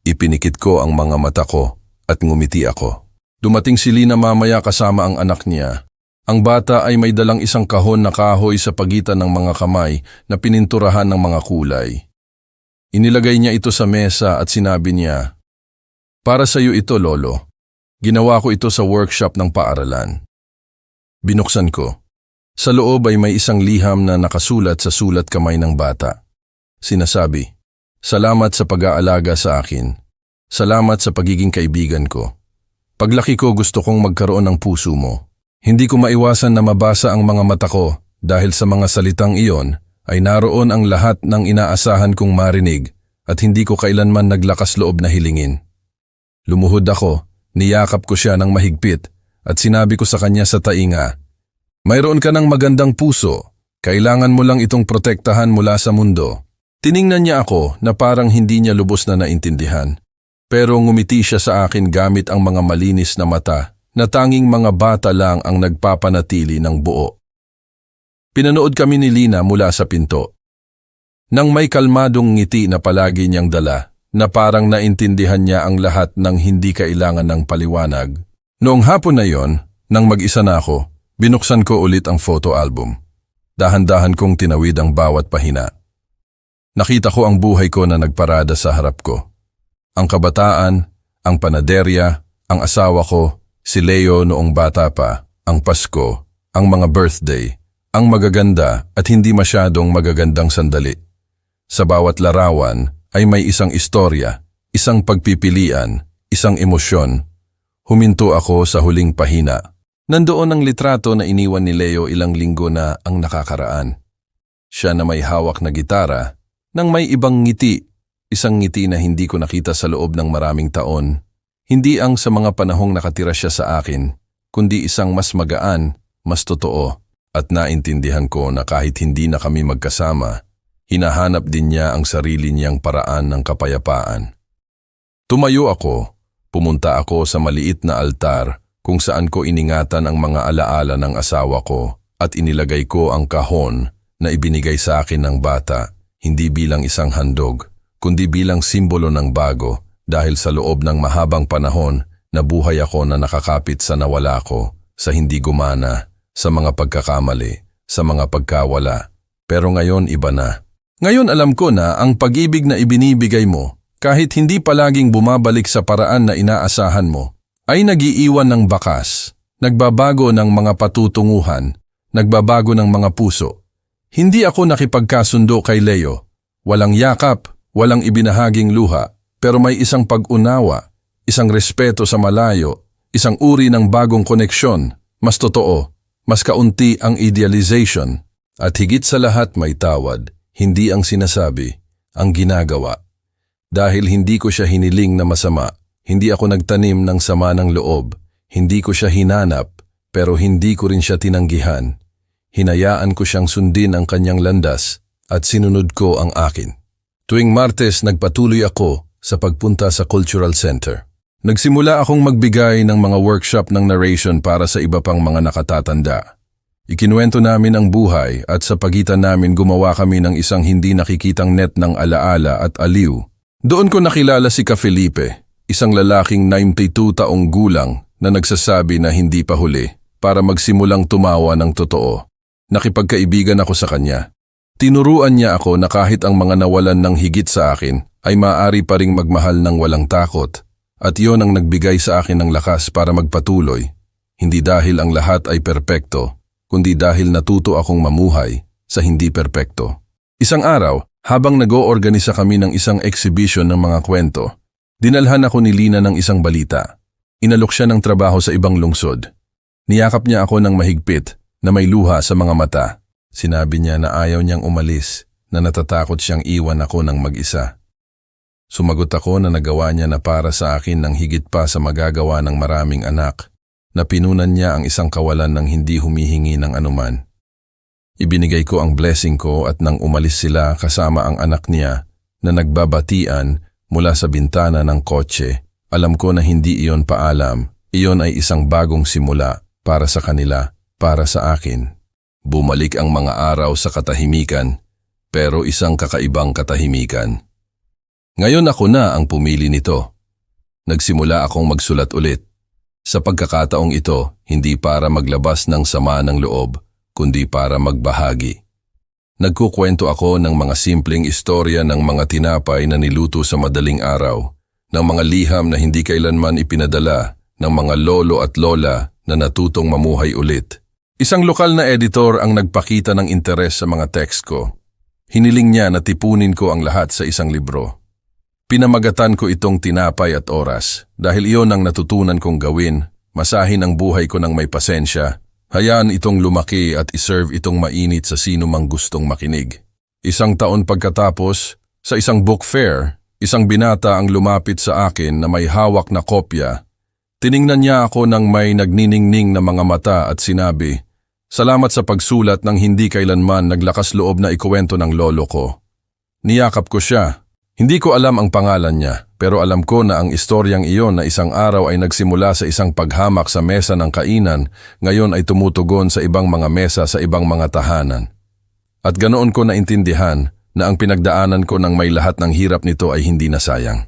Ipinikit ko ang mga mata ko at ngumiti ako. Dumating si Lina mamaya kasama ang anak niya. Ang bata ay may dalang isang kahon na kahoy sa pagitan ng mga kamay na pininturahan ng mga kulay. Inilagay niya ito sa mesa at sinabi niya, "Para sa iyo ito, Lolo. Ginawa ko ito sa workshop ng paaralan." Binuksan ko. Sa loob ay may isang liham na nakasulat sa sulat kamay ng bata. Sinasabi, "Salamat sa pag-aalaga sa akin. Salamat sa pagiging kaibigan ko. Paglaki ko gusto kong magkaroon ng puso mo." Hindi ko maiwasan na mabasa ang mga mata ko dahil sa mga salitang iyon ay naroon ang lahat ng inaasahan kong marinig at hindi ko kailanman naglakas loob na hilingin. Lumuhod ako, niyakap ko siya ng mahigpit at sinabi ko sa kanya sa tainga, "Mayroon ka ng magandang puso, kailangan mo lang itong protektahan mula sa mundo." Tiningnan niya ako na parang hindi niya lubos na naintindihan. Pero ngumiti siya sa akin gamit ang mga malinis na mata na tanging mga bata lang ang nagpapanatili ng buo. Pinanood kami ni Lina mula sa pinto. Nang may kalmadong ngiti na palagi niyang dala, na parang naintindihan niya ang lahat ng hindi kailangan ng paliwanag. Noong hapon na yon, nang mag-isa na ako, binuksan ko ulit ang photo album. Dahan-dahan kong tinawid ang bawat pahina. Nakita ko ang buhay ko na nagparada sa harap ko. Ang kabataan, ang panaderya, ang asawa ko, si Leo noong bata pa, ang Pasko, ang mga birthday, ang magaganda at hindi masyadong magagandang sandali. Sa bawat larawan ay may isang istorya, isang pagpipilian, isang emosyon. Huminto ako sa huling pahina. Nandoon ang litrato na iniwan ni Leo ilang linggo na ang nakakaraan. Siya na may hawak na gitara, nang may ibang ngiti, isang ngiti na hindi ko nakita sa loob ng maraming taon. Hindi ang sa mga panahong nakatira siya sa akin, kundi isang mas magaan, mas totoo, at naintindihan ko na kahit hindi na kami magkasama, hinahanap din niya ang sarili niyang paraan ng kapayapaan. Tumayo ako, pumunta ako sa maliit na altar kung saan ko iningatan ang mga alaala ng asawa ko at inilagay ko ang kahon na ibinigay sa akin ng bata, hindi bilang isang handog, kundi bilang simbolo ng bago dahil sa loob ng mahabang panahon nabuhay ako na nakakapit sa nawala ko, sa hindi gumana, sa mga pagkakamali, sa mga pagkawala. Pero ngayon iba na. Ngayon alam ko na ang pag-ibig na ibinibigay mo, kahit hindi palaging bumabalik sa paraan na inaasahan mo, ay nagiiwan ng bakas, nagbabago ng mga patutunguhan, nagbabago ng mga puso. Hindi ako nakipagkasundo kay Leo. Walang yakap, walang ibinahaging luha, pero may isang pag-unawa, isang respeto sa malayo, isang uri ng bagong koneksyon, mas totoo, mas kaunti ang idealization, at higit sa lahat may tawad, hindi ang sinasabi, ang ginagawa. Dahil hindi ko siya hiniling na masama, hindi ako nagtanim ng sama ng loob, hindi ko siya hinanap, pero hindi ko rin siya tinanggihan. Hinayaan ko siyang sundin ang kanyang landas at sinunod ko ang akin. Tuwing Martes nagpatuloy ako sa pagpunta sa Cultural Center. Nagsimula akong magbigay ng mga workshop ng narration para sa iba pang mga nakatatanda. Ikinuwento namin ang buhay at sa pagitan namin gumawa kami ng isang hindi nakikitang net ng alaala at aliw. Doon ko nakilala si Ka Felipe, isang lalaking 92 taong gulang na nagsasabi na hindi pa huli para magsimulang tumawa ng totoo. Nakipagkaibigan ako sa kanya. Tinuruan niya ako na kahit ang mga nawalan ng higit sa akin ay maaari pa ring magmahal ng walang takot. At yon ang nagbigay sa akin ng lakas para magpatuloy. Hindi dahil ang lahat ay perpekto, kundi dahil natuto akong mamuhay sa hindi perpekto. Isang araw, habang nag-oorganisa kami ng isang exhibition ng mga kwento, dinalhan ako ni Lina ng isang balita. Inalok siya ng trabaho sa ibang lungsod. Niyakap niya ako ng mahigpit na may luha sa mga mata. Sinabi niya na ayaw niyang umalis, na natatakot siyang iwan ako ng mag-isa. Sumagot ako na nagawa niya na para sa akin ng higit pa sa magagawa ng maraming anak, na pinunan niya ang isang kawalan ng hindi humihingi ng anuman. Ibinigay ko ang blessing ko at nang umalis sila kasama ang anak niya na nagbabatian mula sa bintana ng kotse, alam ko na hindi iyon paalam, iyon ay isang bagong simula para sa kanila, para sa akin. Bumalik ang mga araw sa katahimikan, pero isang kakaibang katahimikan. Ngayon ako na ang pumili nito. Nagsimula akong magsulat ulit. Sa pagkakataong ito, hindi para maglabas ng sama ng loob, kundi para magbahagi. Nagkukwento ako ng mga simpleng istorya ng mga tinapay na niluto sa madaling araw, ng mga liham na hindi kailanman ipinadala, ng mga lolo at lola na natutong mamuhay ulit. Isang lokal na editor ang nagpakita ng interes sa mga text ko. Hiniling niya na tipunin ko ang lahat sa isang libro. Pinamagatan ko itong tinapay at oras dahil iyon ang natutunan kong gawin, masahin ang buhay ko ng may pasensya. Hayaan itong lumaki at iserve itong mainit sa sino mang gustong makinig. Isang taon pagkatapos, sa isang book fair, isang binata ang lumapit sa akin na may hawak na kopya. Tiningnan niya ako ng may nagniningning na mga mata at sinabi, "Salamat sa pagsulat ng hindi kailanman naglakas loob na ikuwento ng lolo ko." Niyakap ko siya. Hindi ko alam ang pangalan niya, pero alam ko na ang istoryang iyon na isang araw ay nagsimula sa isang paghamak sa mesa ng kainan, ngayon ay tumutugon sa ibang mga mesa sa ibang mga tahanan. At ganoon ko naintindihan na ang pinagdaanan ko ng may lahat ng hirap nito ay hindi nasayang.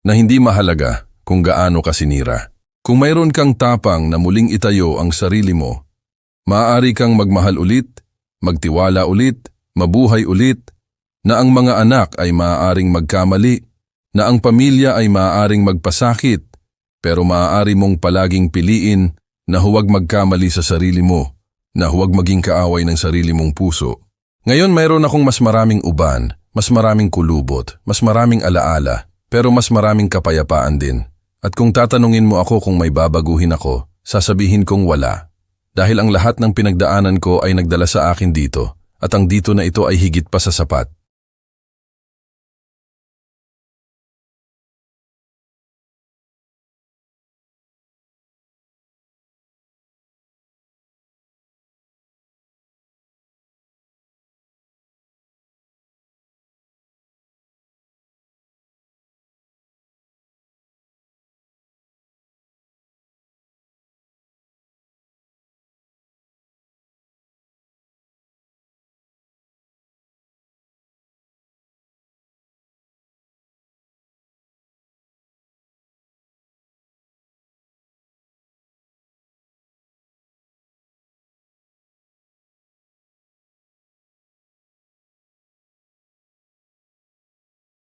Na hindi mahalaga kung gaano ka sinira. Kung mayroon kang tapang na muling itayo ang sarili mo, maaari kang magmahal ulit, magtiwala ulit, mabuhay ulit, na ang mga anak ay maaaring magkamali, na ang pamilya ay maaaring magpasakit, pero maaari mong palaging piliin na huwag magkamali sa sarili mo, na huwag maging kaaway ng sarili mong puso. Ngayon mayroon akong mas maraming uban, mas maraming kulubot, mas maraming alaala, pero mas maraming kapayapaan din. At kung tatanungin mo ako kung may babaguhin ako, sasabihin kong wala. Dahil ang lahat ng pinagdaanan ko ay nagdala sa akin dito, at ang dito na ito ay higit pa sa sapat.